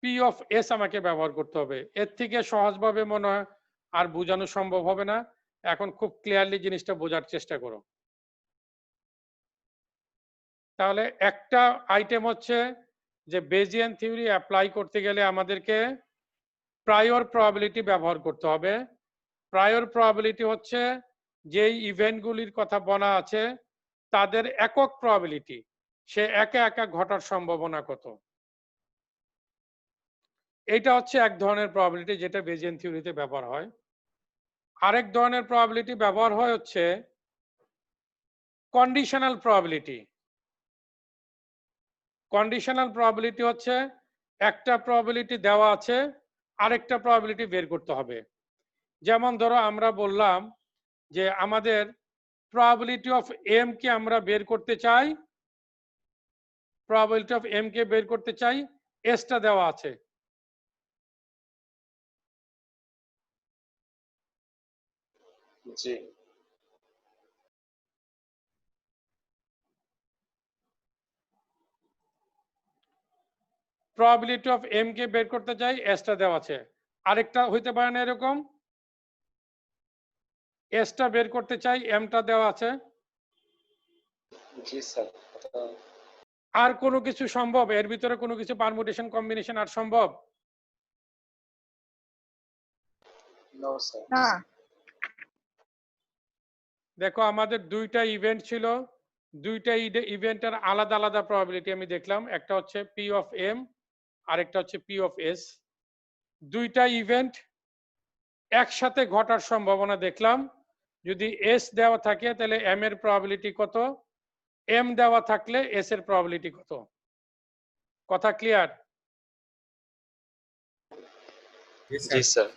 পি অফ এস আমাকে ব্যবহার করতে হবে। এর থেকে সহজভাবে মনে হয় আর বোঝানো সম্ভব হবে না। এখন খুব ক্লিয়ারলি জিনিসটা বোঝার চেষ্টা করো। তাহলে একটা আইটেম হচ্ছে যে বেজিয়ান থিওরি অ্যাপ্লাই করতে গেলে আমাদেরকে প্রায়র প্রবাবিলিটি ব্যবহার করতে হবে। প্রায়র প্রবাবিলিটি হচ্ছে যেই ইভেন্টগুলির কথা বলা আছে তাদের একক প্রবাবিলিটি, সে একা একা ঘটার সম্ভাবনা কত। এটা হচ্ছে এক ধরনের প্রবাবিলিটি যেটা বেজিয়ান থিওরিতে ব্যবহার হয়। আরেক ধরনের প্রবাবিলিটি ব্যবহার হয় হচ্ছে কন্ডিশনাল প্রবাবিলিটি। কন্ডিশনাল প্রবাবিলিটি হচ্ছে একটা প্রবাবিলিটি দেওয়া আছে, আরেকটা প্রবাবিলিটি বের করতে হবে। যেমন ধরো আমরা বললাম যে আমাদের প্রবাবিলিটি অফ এম কে আমরা বের করতে চাই, প্রবাবিলিটি অফ এম কে বের করতে চাই, এসটা দেওয়া আছে। জি প্রবাবিলিটি অফ এম কে বের করতে চাই, এসটা দেওয়া আছে। আরেকটা হইতে পারে না এরকম, এসটা বের করতে চাই, এমটা দেওয়া আছে। জি স্যার। আর কোনো কিছু সম্ভব এর ভিতরে? কোনো কিছু পারমুটেশন কম্বিনেশন আর সম্ভব? No sir. না। দেখো আমাদের দুইটা ইভেন্ট ছিল, দুইটা ইভেন্টের আলাদা আলাদা প্রবাবিলিটি আমি দেখলাম। একটা হচ্ছে পি অফ এম, আরেকটা হচ্ছে পি অফ এস। দুইটা ইভেন্ট একসাথে ঘটার সম্ভাবনা দেখলাম। যদি এস দেওয়া থাকে তাহলে এম এর প্রবাবিলিটি কত, এম দেওয়া থাকলে এস এর প্রবাবিলিটি কত। কথা ক্লিয়ার? জি স্যার।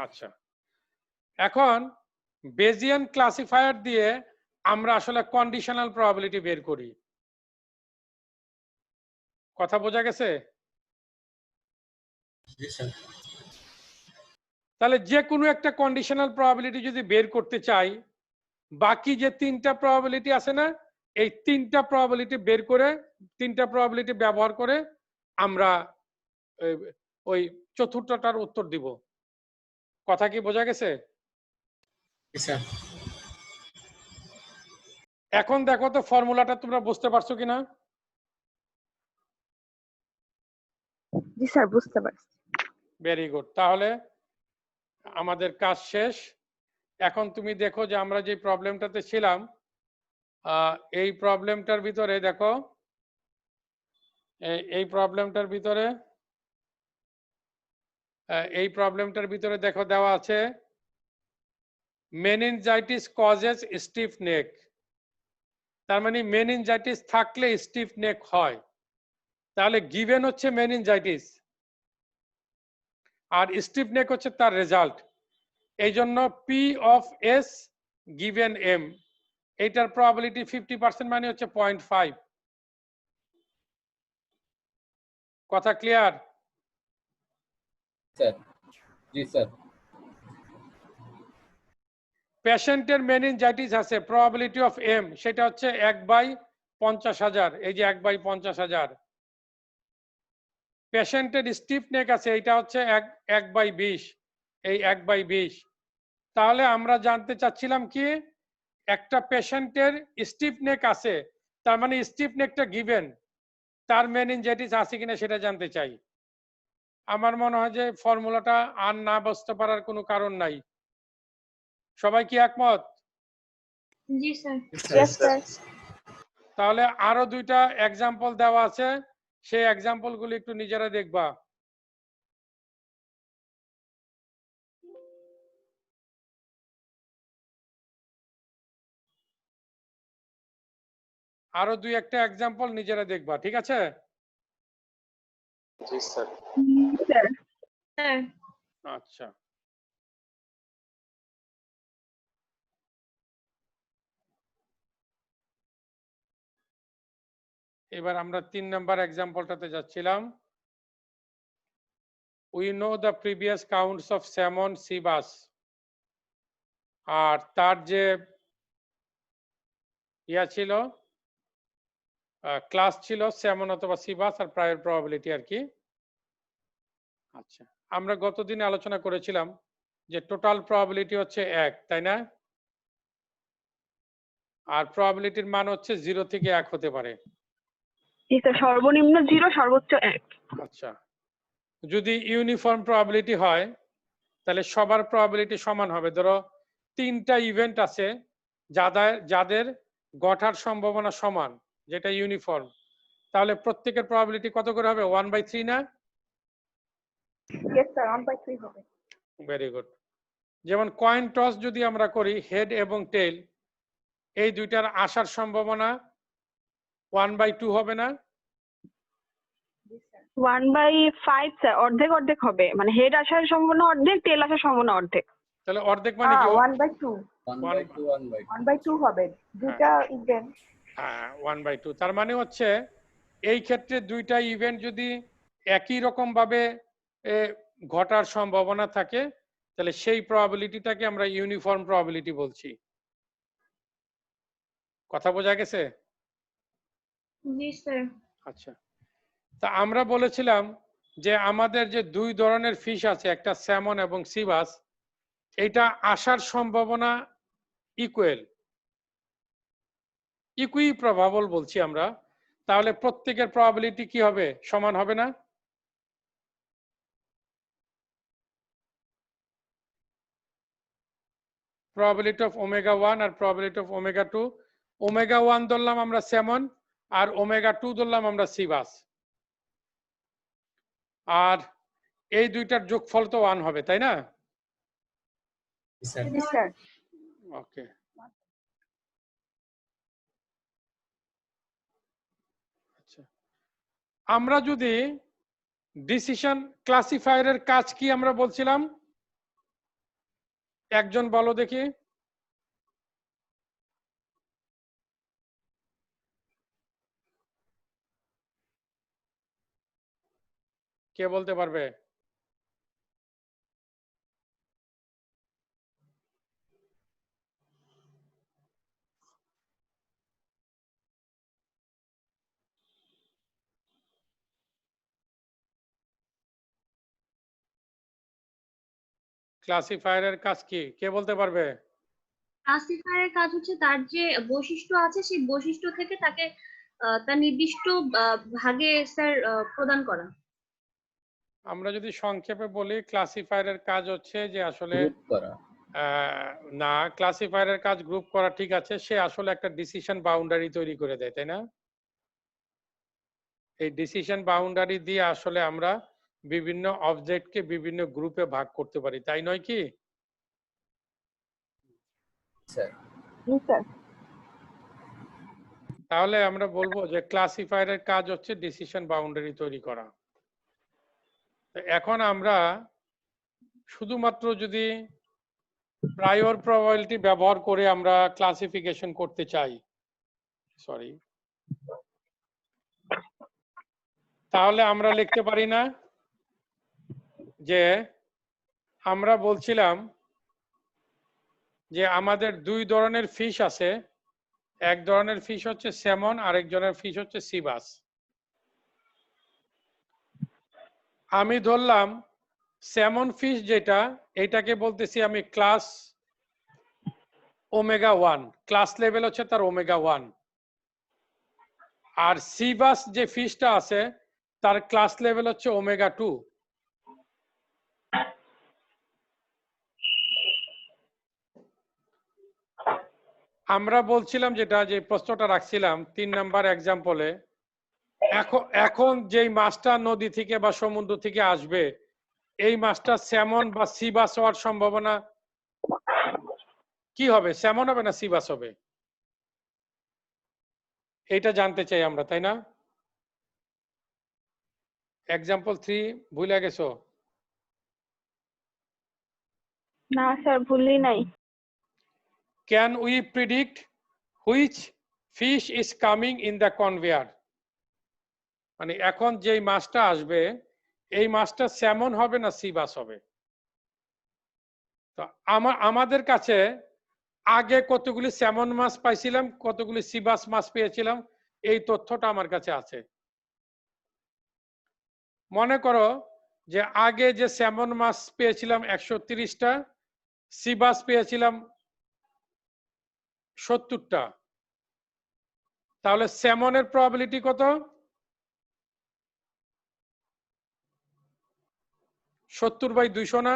আচ্ছা, এখন বেজিয়ান ক্লাসিফায়ার দিয়ে আমরা আসলে কন্ডিশনাল প্রবাবিলিটি বের করি। কথা বোঝা গেছে? তাহলে যে কোনো একটা কন্ডিশনাল প্রবাবিলিটি যদি বের করতে চাই, বাকি যে তিনটা প্রবাবিলিটি আছে না, এই তিনটা প্রবাবিলিটি বের করে, তিনটা প্রবাবিলিটি ব্যবহার করে আমরা ওই চতুর্থটার উত্তর দিব। কথা কি বোঝা গেছে? এখন দেখো তো ফর্মুলাটা তোমরা বুঝতে পারছো কিনা? জি স্যার, বুঝতে পারছি। Very good. তাহলে আমাদের কাজ শেষ। এখন তুমি দেখো যে আমরা যে প্রবলেমটাতে ছিলাম, এই প্রবলেমটার ভিতরে দেখো, এই প্রবলেমটার ভিতরে দেখো দেওয়া আছে মেনিনজাইটিস কজেস স্টিফ নেক। তার মানে মেনিনজাইটিস থাকলে স্টিফ নেক হয়। তাহলে গিভেন হচ্ছে মেনিনজাইটিস, আর স্টিফ নেক হচ্ছে তার রেজাল্ট। এই জন্য P of S given M, এইটার প্রবাবিলিটি 50% মানে হচ্ছে 0.5। কথা ক্লিয়ার? স্যার। জি স্যার। পেশেন্টের মেনিনজাইটিস আছে, প্রবাবিলিটি অফ এম সেটা হচ্ছে 1/50,000। এই যে 1/50,000। পেশেন্টের স্টিফ নেক আছে, এটা হচ্ছে 1/20, এই 1/20। তাহলে আমরা জানতে চাচ্ছিলাম কি, একটা পেশেন্টের স্টিফ নেক আছে, তার মানে স্টিফ নেকটা গিভেন, তার মেনিনজাইটিস আছে কিনা সেটা জানতে চাই। আমার মনে হয় যে ফর্মুলাটা আর না বুঝতে পারার কোনো কারণ নাই। সবাই কি একমত? জি স্যার। Yes sir. তাহলে আরো দুইটা এক্সাম্পল দেওয়া আছে, সেই এক্সাম্পল গুলি একটু নিজেরা দেখবা। আরো দুই একটা এক্সাম্পল নিজেরা দেখবা, ঠিক আছে? জি স্যার। স্যার। স্যার। আচ্ছা। এবার আমরা 3 নাম্বার এক্সাম্পলটাতে যাচ্ছিলাম। We know the previous counts of salmon, sea bass. আর তার যে ইয়া ছিল ক্লাস ছিল স্যামন অথবা সি বাস আর প্রায়র প্রবাবিলিটি আর কি। আচ্ছা, আমরা গতদিন আলোচনা করেছিলাম যে টোটাল প্রবাবিলিটি হচ্ছে 1, তাই না? আর প্রবাবিলিটির মান হচ্ছে 0 থেকে 1 হতে পারে। জি স্যার, সর্বনিম্ন 0, সর্বোচ্চ 1। আচ্ছা, যদি ইউনিফর্ম প্রবাবিলিটি হয় তাহলে সবার প্রবাবিলিটি সমান হবে। ধরো 3টা ইভেন্ট আছে যাদের ঘটার সম্ভাবনা সমান, যেটা ইউনিফর্ম, তাহলে প্রত্যেকের প্রবাবিলিটি কত করে হবে? 1/3 না? ইয়েস স্যার, 1/3 হবে। Very good. যেমন কয়েন টস যদি আমরা করি, হেড এবং টেইল, এই দুইটার আসার সম্ভাবনা 1/2 হবে না? 1/5 স্যার, অর্ধেক অর্ধেক হবে, মানে হেড আসার সম্ভাবনা অর্ধেক, টেল আসার সম্ভাবনা অর্ধেক। তাহলে অর্ধেক মানে কি? 1/2 1/2 হবে দুটা ইভেন্ট। হ্যাঁ, 1/2। তার মানে হচ্ছে এই ক্ষেত্রে দুইটা ইভেন্ট যদি একই রকম ভাবে ঘটার সম্ভাবনা থাকে তাহলে সেই প্রবাবিলিটিটাকে আমরা ইউনিফর্ম প্রবাবিলিটি বলছি। কথা বোঝা গেছে? জি স্যার। আচ্ছা, তা আমরা বলেছিলাম যে আমাদের যে দুই ধরনের ফিশ আছে, একটা স্যামন এবং সি বাস, এটা আসার সম্ভাবনা ইকুই প্রবাবল বলছি আমরা। তাহলে প্রত্যেকের প্রবাবিলিটি কি হবে? সমান হবে না? প্রবাবিলিটি অফ ওমেগা 1 আর প্রবাবিলিটি অফ ওমেগা 2, ওমেগা 1 ধরলাম আমরা স্যামন আর ওমেগা 2 ধরলাম আমরা সি বাস, আর এই দুইটার যোগফল তো 1 হবে, তাই না? জি স্যার। ওকে, আচ্ছা, আমরা যদি ডিসিশন ক্লাসিফায়ারের কাজ কি আমরা বলছিলাম, একজন বলো দেখি। কে বলতে পারবে? ক্লাসিফায়ারের কাজ কি? কে বলতে পারবে? ক্লাসিফায়ারের কাজ হচ্ছে তার যে বৈশিষ্ট্য আছে সেই বৈশিষ্ট্য থেকে তাকে তার নির্দিষ্ট ভাগে স্যার প্রদান করা। আমরা যদি সংক্ষেপে বলি, ক্লাসিফায়ারের কাজ হচ্ছে যে আসলে না, ক্লাসিফায়ারের কাজ গ্রুপ করা, ঠিক আছে, সে আসলে একটা ডিসিশন বাউন্ডারি তৈরি করে দেয়, তাই না? এই ডিসিশন বাউন্ডারি দিয়ে আসলে আমরা বিভিন্ন অবজেক্টকে বিভিন্ন গ্রুপে ভাগ করতে পারি, তাই নয় কি? জি স্যার। তাহলে আমরা বলবো যে ক্লাসিফায়ারের কাজ হচ্ছে ডিসিশন বাউন্ডারি তৈরি করা। এখন আমরা শুধুমাত্র যদি প্রায়র প্রবাবিলিটি ব্যবহার করে আমরা ক্লাসিফিকেশন করতে চাই, সরি, তাহলে আমরা লিখতে পারি না যে আমরা বলছিলাম যে আমাদের দুই ধরনের ফিশ আছে, এক ধরনের ফিশ হচ্ছে স্যামন, আরেক ধরনের ফিশ হচ্ছে সি বাস। আমি ধরলাম স্যামন ফিশ যেটা, এটাকে বলতেছি আমি ক্লাস ওমেগা 1, ক্লাস লেভেল হচ্ছে তার ওমেগা 1। আর সি বাস যে ফিশটা আছে তার ক্লাস লেভেল হচ্ছে ওমেগা 2। আমরা বলছিলাম যেটা, যে প্রশ্নটা রাখছিলাম 3 নাম্বার এক্সাম্পলে, এখন যেই মাছটা নদী থেকে বা সমুদ্র থেকে আসবে, এই মাছটা স্যামন বা সি বাস হওয়ার সম্ভাবনা কি হবে? স্যামন হবে না সি বাস হবে? এইটা জানতে চাই আমরা, তাই না? এক্সাম্পল 3 ভুলে গেছো? না স্যার, ভুলই নাই। Can we predict which fish is coming in the conveyor? মানে এখন যেই মাছটা আসবে এই মাছটা স্যামন হবে না সি বাস হবে। তো আমাদের কাছে আগে কতগুলি স্যামন মাছ পাইছিলাম, কতগুলি সি বাস মাছ পেয়েছিলাম, এই তথ্যটা আমার কাছে আছে। মনে করো যে আগে যে স্যামন মাছ পেয়েছিলাম 130টা, সি বাস পেয়েছিলাম 70টা, তাহলে স্যামনের প্রবাবিলিটি কত? 70/200 না?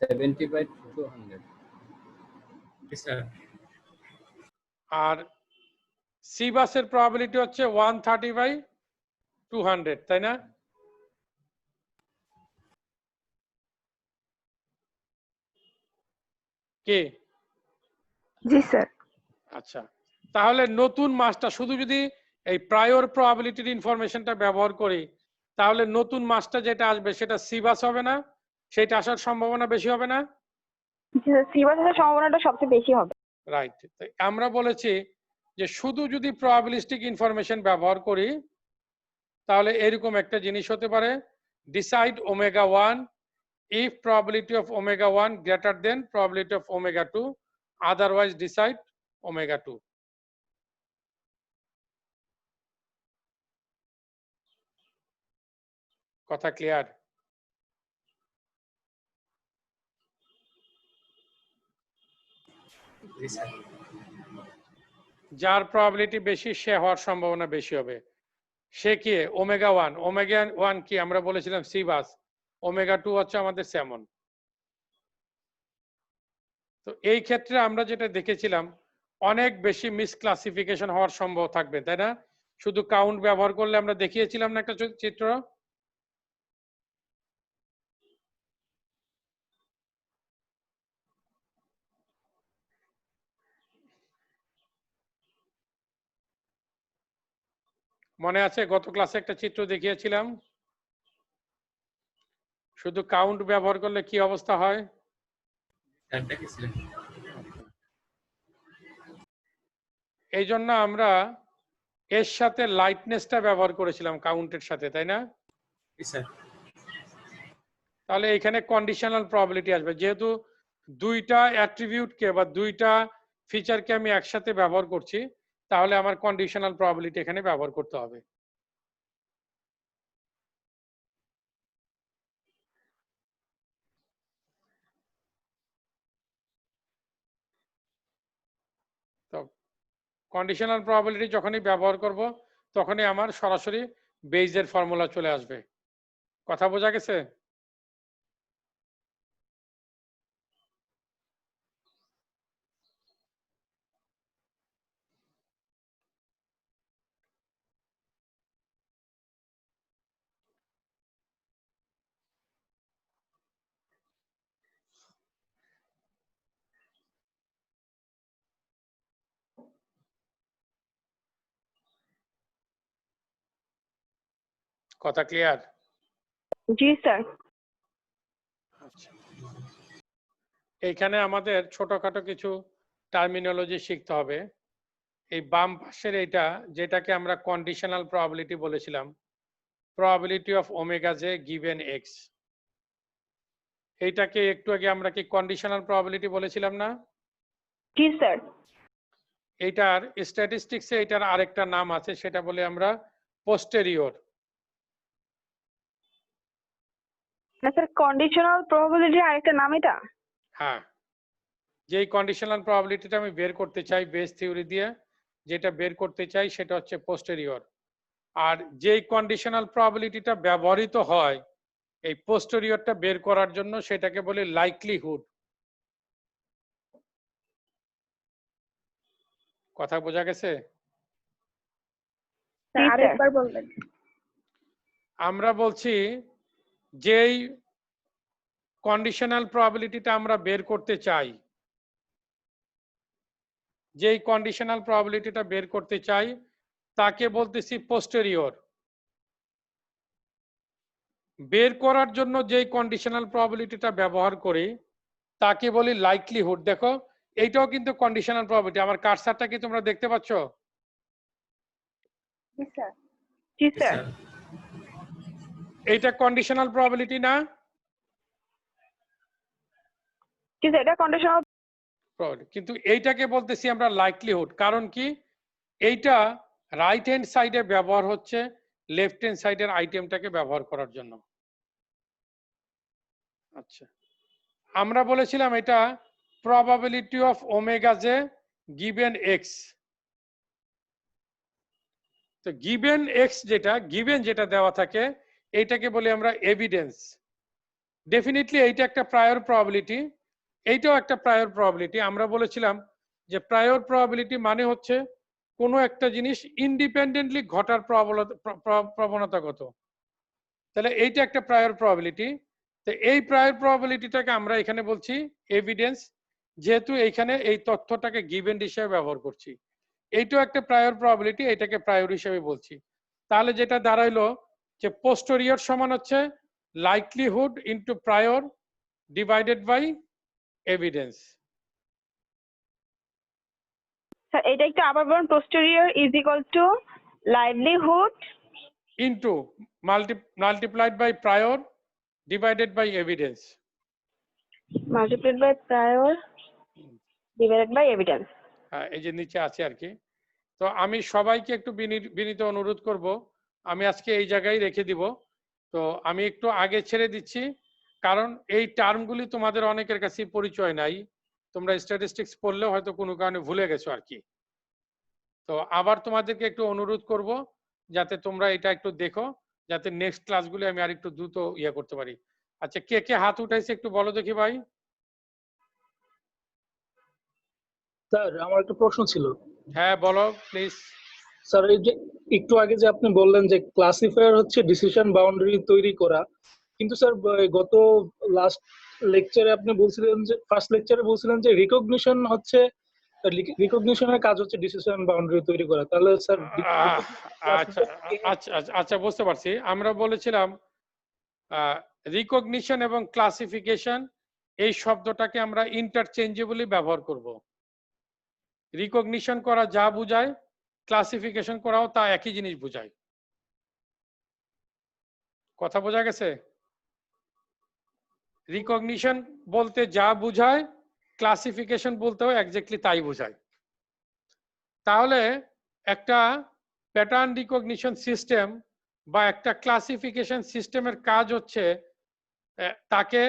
70/200 আর সি বাসের প্রবাবিলিটি হচ্ছে 130/200, তাই না? কি? জি স্যার। আচ্ছা, তাহলে নতুন মাছটা শুধু যদি এই প্রায়র প্রবাবিলিটির ইনফরমেশনটা ব্যবহার করি, তাহলে নতুন মাছটা যেটা আসবে সেটা সি বাস হবে না? সেটা আসার সম্ভাবনা বেশি হবে না? সি বাস আসার সম্ভাবনাটা সবচেয়ে বেশি হবে। রাইট। আমরা বলেছি যে শুধু যদি প্রবাবিলিস্টিক ইনফরমেশন ব্যবহার করি তাহলে এরকম একটা জিনিস হতে পারে, decide omega 1 if probability of omega 1 greater than probability of omega 2, otherwise decide omega 2. কথা ক্লিয়ার? যার প্রবাবিলিটি বেশি সে হওয়ার সম্ভাবনা বেশি হবে। সে কি? ওমেগা 1। ওমেগা 1 কি আমরা বলেছিলাম সি বাস, ওমেগা 2 হচ্ছে আমাদের স্যামন। তো এই ক্ষেত্রে আমরা যেটা দেখেছিলাম অনেক বেশি মিসক্লাসিফিকেশন হওয়ার সম্ভব থাকবে, তাই না? শুধু কাউন্ট ব্যবহার করলে আমরা দেখিয়েছিলাম না একটা চিত্র? মনে আছে গত ক্লাসে একটা চিত্র দেখিয়েছিলাম, শুধু কাউন্ট ব্যবহার করলে কি অবস্থা হয়? এই জন্য আমরা এর সাথে লাইটনেসটা ব্যবহার করেছিলাম কাউন্টের সাথে, তাই না? তাহলে এখানে কন্ডিশনাল প্রবাবিলিটি আসবে, যেহেতু দুইটা অ্যাট্রিবিউটকে বা দুইটা ফিচারকে আমি একসাথে ব্যবহার করছি, তাহলে আমার কন্ডিশনাল প্রবাবিলিটি এখানে ব্যবহার করতে হবে। তো কন্ডিশনাল প্রবাবিলিটি যখনই ব্যবহার করব তখনই আমার সরাসরি বেইজের ফর্মুলা চলে আসবে। কথা বোঝা গেছে? কথা ক্লিয়ার? জি স্যার। এইখানে আমাদের ছোটখাটো কিছু টার্মিনোলজি শিখতে হবে। এই বাম পাশের এইটা যেটাকে আমরা কন্ডিশনাল প্রবাবিলিটি বলেছিলাম, probability of omega J given x, এইটাকে একটু আগে আমরা কি কন্ডিশনাল প্রবাবিলিটি বলেছিলাম না? জি স্যার। এইটার স্ট্যাটিস্টিক্সে এটার আরেকটা নাম আছে, সেটা বলে আমরা পোস্টেরিয়র। না স্যার, কন্ডিশনাল প্রবাবিলিটি আরেকটা নাম এটা? হ্যাঁ, যেই কন্ডিশনাল প্রবাবিলিটিটা আমি বের করতে চাই বেস থিওরি দিয়ে, যেটা বের করতে চাই সেটা হচ্ছে পোস্টেরিয়র। আর যেই কন্ডিশনাল প্রবাবিলিটিটা ব্যবহৃত হয় এই পোস্টেরিয়রটা বের করার জন্য, সেটাকে বলি লাইকলিহুড। কথা বোঝা গেছে? আরেকবার বলবেন। আমরা বলছি যেই কন্ডিশনাল প্রবাবিলিটিটা আমরা বের করতে চাই, যেই কন্ডিশনাল প্রবাবিলিটিটা বের করতে চাই তাকে বলতেছি পোস্টেরিয়র। বের করার জন্য যেই কন্ডিশনাল প্রবাবিলিটিটা ব্যবহার করি তাকে বলি লাইকলিহুড। দেখো এইটাও কিন্তু কন্ডিশনাল প্রবাবিলিটি। আমার কার্সারটা কি তোমরা দেখতে পাচ্ছ? জি স্যার। জি স্যার। এইটা কন্ডিশনাল প্রবাবিলিটি না? জি স্যার, এটা কন্ডিশনাল। কিন্তু এইটাকে বলতেছি আমরা লাইকলিহুড। কারণ কি, এইটা রাইট হ্যান্ড সাইডে ব্যবহার হচ্ছে লেফট হ্যান্ড সাইডের আইটেমটাকে ব্যবহার করার জন্য। আচ্ছা, আমরা বলেছিলাম এটা probability of omega J given x. তো গিভেন এক্স যেটা দেওয়া থাকে এইটাকে বলি আমরা এভিডেন্স। ডেফিনেটলি এইটা একটা প্রায়র প্রবাবিলিটি, এইটাও একটা প্রায়র প্রবাবিলিটি। আমরা বলেছিলাম যে প্রায়র প্রবাবিলিটি মানে হচ্ছে কোনো একটা জিনিস ইন্ডিপেন্ডেন্টলি ঘটার প্রবণতা কত। তাহলে এইটা একটা প্রায়র প্রবাবিলিটি। তো এই প্রায়র প্রবাবিলিটিটাকে আমরা এখানে বলছি এভিডেন্স, যেহেতু এইখানে এই তথ্যটাকে গিভেন হিসেবে ব্যবহার করছি। এইটাও একটা প্রায়র প্রবাবিলিটি, এটাকে প্রায়র হিসেবে বলছি। তাহলে যেটা দাঁড়াইলো যে পোস্টেরিয়র সমান হচ্ছে likelihood into prior divided by evidence. Sir এটা একটু আবার বলুন। Posterior is equal to livelihood into multiplied by prior divided by evidence. Multiplied by prior divided by evidence. এই যে নিচে আছে আর কি। তো আমি সবাইকে একটু বিনীত অনুরোধ করব, আমি আজকে এই জায়গায় রেখে দিব। তো আমি একটু আগে ছেড়ে দিচ্ছি, কারণ এই টার্মগুলি তোমাদের অনেকের কাছে পরিচয় নাই। তোমরা স্ট্যাটিস্টিক্স পড়লেও হয়তো কোনো কারণে ভুলে গেছো আর কি। তো আবার তোমাদেরকে একটু অনুরোধ করব যাতে তোমরা এটা একটু দেখো, যাতে নেক্সট ক্লাসগুলি আমি আর একটু দ্রুত ইয়ে করতে পারি। আচ্ছা, কে কে হাত উঠাইছে একটু বলো দেখি ভাই। স্যার আমার একটা প্রশ্ন ছিল। হ্যাঁ বলো প্লিজ। স্যার এই যে একটু আগে যে আপনি বললেন যে ক্লাসিফায়ার হচ্ছে ডিসিশন বাউন্ডারি তৈরি করা, কিন্তু স্যার গত লাস্ট লেকচারে আপনি বলছিলেন যে ফার্স্ট লেকচারে বলছিলেন যে রিকগনিশন হচ্ছে, রিকগনিশনের কাজ হচ্ছে ডিসিশন বাউন্ডারি তৈরি করা। তাহলে স্যার আচ্ছা আচ্ছা আচ্ছা বুঝতে পারছি। আমরা বলেছিলাম রিকগনিশন এবং ক্লাসিফিকেশন এই শব্দটাকে আমরা ইন্টারচেঞ্জেবলি ব্যবহার করব। রিকগনিশন করা যা বোঝায়, ক্লাসিফিকেশন করাও তা একই জিনিস বোঝায়। কথা বোঝা গেছে? রিকগনিশন বলতে যা বোঝায়, ক্লাসিফিকেশন বলতেও এক্স্যাক্টলি তাই বোঝায়। তাহলে একটা প্যাটার্ন রিকগনিশন সিস্টেম বা একটা ক্লাসিফিকেশন সিস্টেমের কাজ হচ্ছে তাকে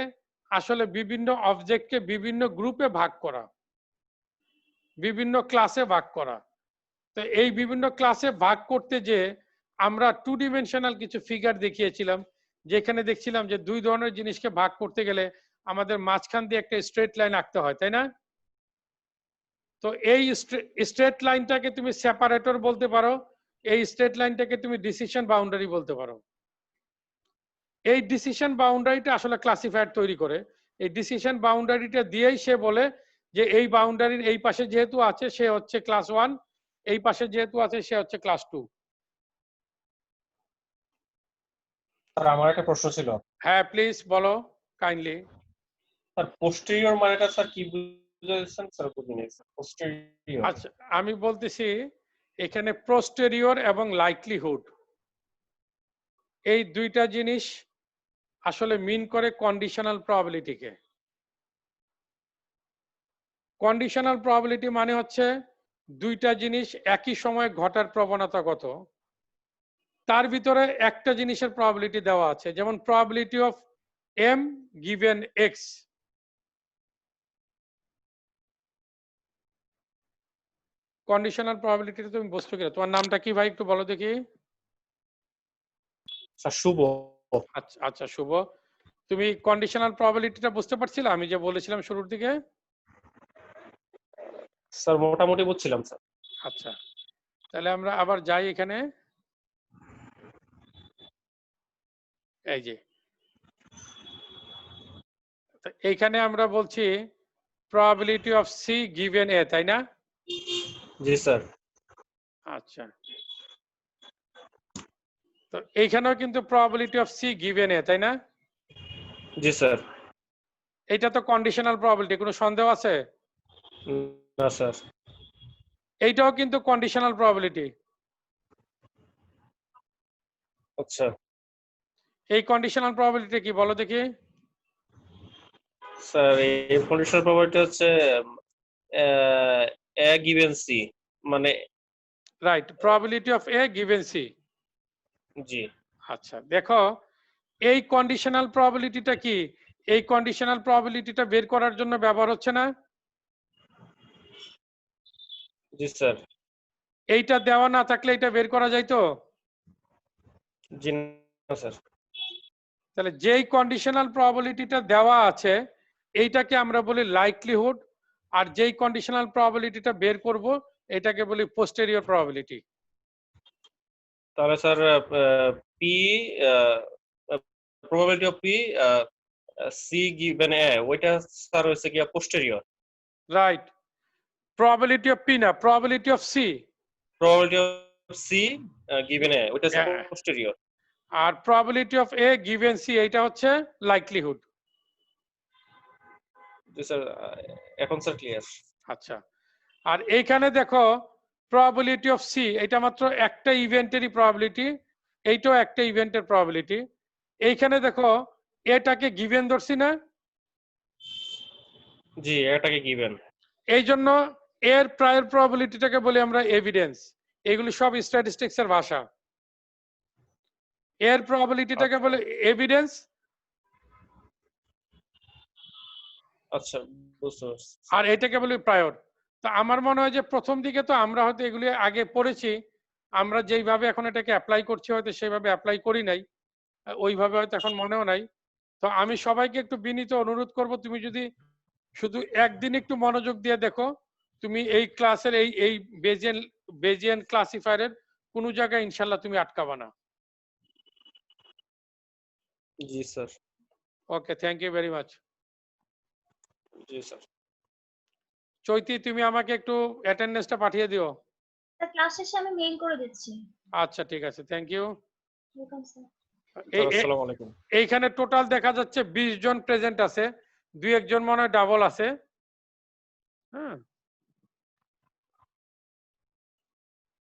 আসলে বিভিন্ন অবজেক্টকে বিভিন্ন গ্রুপে ভাগ করা, বিভিন্ন ক্লাসে ভাগ করা। তো এই বিভিন্ন ক্লাসে ভাগ করতে যে আমরা 2 ডিমেনশনাল কিছু ফিগার দেখিয়েছিলাম, যেখানে দেখছিলাম যে দুই ধরনের জিনিসকে ভাগ করতে গেলে আমাদের মাঝখান দিয়ে একটা স্ট্রেট লাইন আঁকতে হয়, তাই না? তো এই স্ট্রেট লাইনটাকে তুমি সেপারেটর বলতে পারো, এই স্ট্রেট লাইনটাকে তুমি ডিসিশন বাউন্ডারি বলতে পারো। এই ডিসিশন বাউন্ডারিটা আসলে ক্লাসিফায়ার তৈরি করে। এই ডিসিশন বাউন্ডারিটা দিয়েই সে বলে যে এই বাউন্ডারির এই পাশে যেহেতু আছে সে হচ্ছে ক্লাস 1, এই পাশে যেহেতু আছে সে হচ্ছে ক্লাস 2। স্যার আমার একটা প্রশ্ন ছিল। হ্যাঁ প্লিজ বলো কাইন্ডলি। স্যার পোস্টেরিয়র মানেটা স্যার কি বুঝাচ্ছেন স্যার? পোস্টেরিয়র। আচ্ছা আমি বলতেছি এখানে পোস্টেরিয়র এবং লাইকলিহুড এই দুইটা জিনিস আসলে মিন করে কন্ডিশনাল প্রবাবিলিটিকে। কন্ডিশনাল প্রবাবিলিটি মানে হচ্ছে দুইটা জিনিস একই সময় ঘটার প্রবণতা কত, তার ভিতরে একটা জিনিসের প্রবাবিলিটি দেওয়া আছে। যেমন probability of m given x। Conditional প্রবাবিলিটিটা তুমি বুঝছো কিনা? তোমার নামটা কি ভাই একটু বলো দেখি। স্যার শুভ। আচ্ছা আচ্ছা শুভ, তুমি কন্ডিশনাল প্রবাবিলিটিটা বুঝতে পারছিলে আমি যে বলেছিলাম শুরুর দিকে? স্যার মোটামুটি বুঝছিলাম স্যার। আচ্ছা তাহলে আমরা আবার যাই এখানে। এই যে এইখানে আমরা বলছি প্রবাবিলিটি অফ সি গিভেন এ, তাই না? জি স্যার। আচ্ছা তো এইখানেও কিন্তু প্রবাবিলিটি অফ সি গিভেন এ, তাই না? জি স্যার। এইটা তো কন্ডিশনাল প্রবাবিলিটি, কোনো সন্দেহ আছে? না স্যার। এইটাও কিন্তু কন্ডিশনাল প্রবাবিলিটি। আচ্ছা এই কন্ডিশনাল প্রবাবিলিটি কি বলো দেখি? স্যার এই কন্ডিশনাল প্রবাবিলিটি হচ্ছে a given c মানে right, probability of A given C. জি আচ্ছা দেখো, এই কন্ডিশনাল প্রবাবিলিটিটা কি? এই কন্ডিশনাল প্রবাবিলিটিটা বের করার জন্য ব্যবহার হচ্ছে না? জি স্যার এইটা দেওয়া না থাকলে এটা বের করা যাইতো? জি না স্যার তাহলে যেই কন্ডিশনাল প্রবাবিলিটিটা দেওয়া আছে এইটাকে আমরা বলি লাইকলিহুড, আর যেই কন্ডিশনাল প্রবাবিলিটিটা বের করব এটাকে বলি পোস্টেরিয়র প্রবাবিলিটি। তাহলে sir p probability of p c given a ওইটা স্যার হচ্ছে কি posterior. Right, probability of P না, probability of C. probability of c given a ওইটা হ্যাঁ। পোস্টেরিয়র। আর probability of A given C এইটা হচ্ছে লাইকলিহুড। জি স্যার এখন স্যার ক্লিয়ার। আচ্ছা, আর এইখানে দেখো প্রবাবিলিটি অফ সি এটা মাত্র একটা ইভেন্টেরই প্রবাবিলিটি, এইটাও একটা ইভেন্টের প্রবাবিলিটি। এইখানে দেখো এটাকে গিভেন ধরছি না, জি এটাকে গিভেন। এই জন্য এর প্রায়র প্রবাবিলিটিটাকে বলি আমরা এভিডেন্স। এগুলি সব স্ট্যাটিস্টিক্স এর ভাষা। এর প্রবাবিলিটিটাকে বলে এভিডেন্স, আচ্ছা বুঝতে পারছি। আর এটাকে বলি প্রায়র। তা আমার মনে হয় যে প্রথম দিকে তো আমরা হয়তো এগুলি আগে পড়েছি, আমরা যেইভাবে এখন এটাকে অ্যাপ্লাই করছি হয়তো সেইভাবে অ্যাপ্লাই করি নাই, ওইভাবে হয়তো এখন মনেও নাই। তো আমি সবাইকে একটু বিনীত অনুরোধ করব, তুমি যদি শুধু একদিন একটু মনোযোগ দিয়ে দেখো, তুমি এই ক্লাসের এই বেজিয়ান ক্লাসিফায়ারের কোনো জায়গায় ইনশাল্লাহ তুমি আটকাবা না। জি sir. Okay, thank you very much. জি স্যার। চৈতি, তুমি আমাকে একটু অ্যাটেন্ডেন্সটা পাঠিয়ে দিও। ক্লাস শেষে আমি মেইল করে দিচ্ছি। আচ্ছা ঠিক আছে, থ্যাংক ইউ। Welcome sir. আসসালামু আলাইকুম। এইখানে টোটাল দেখা যাচ্ছে 20 জন প্রেজেন্ট আছে, 2-1 জন মনে হয় ডাবল আছে। হ্যাঁ।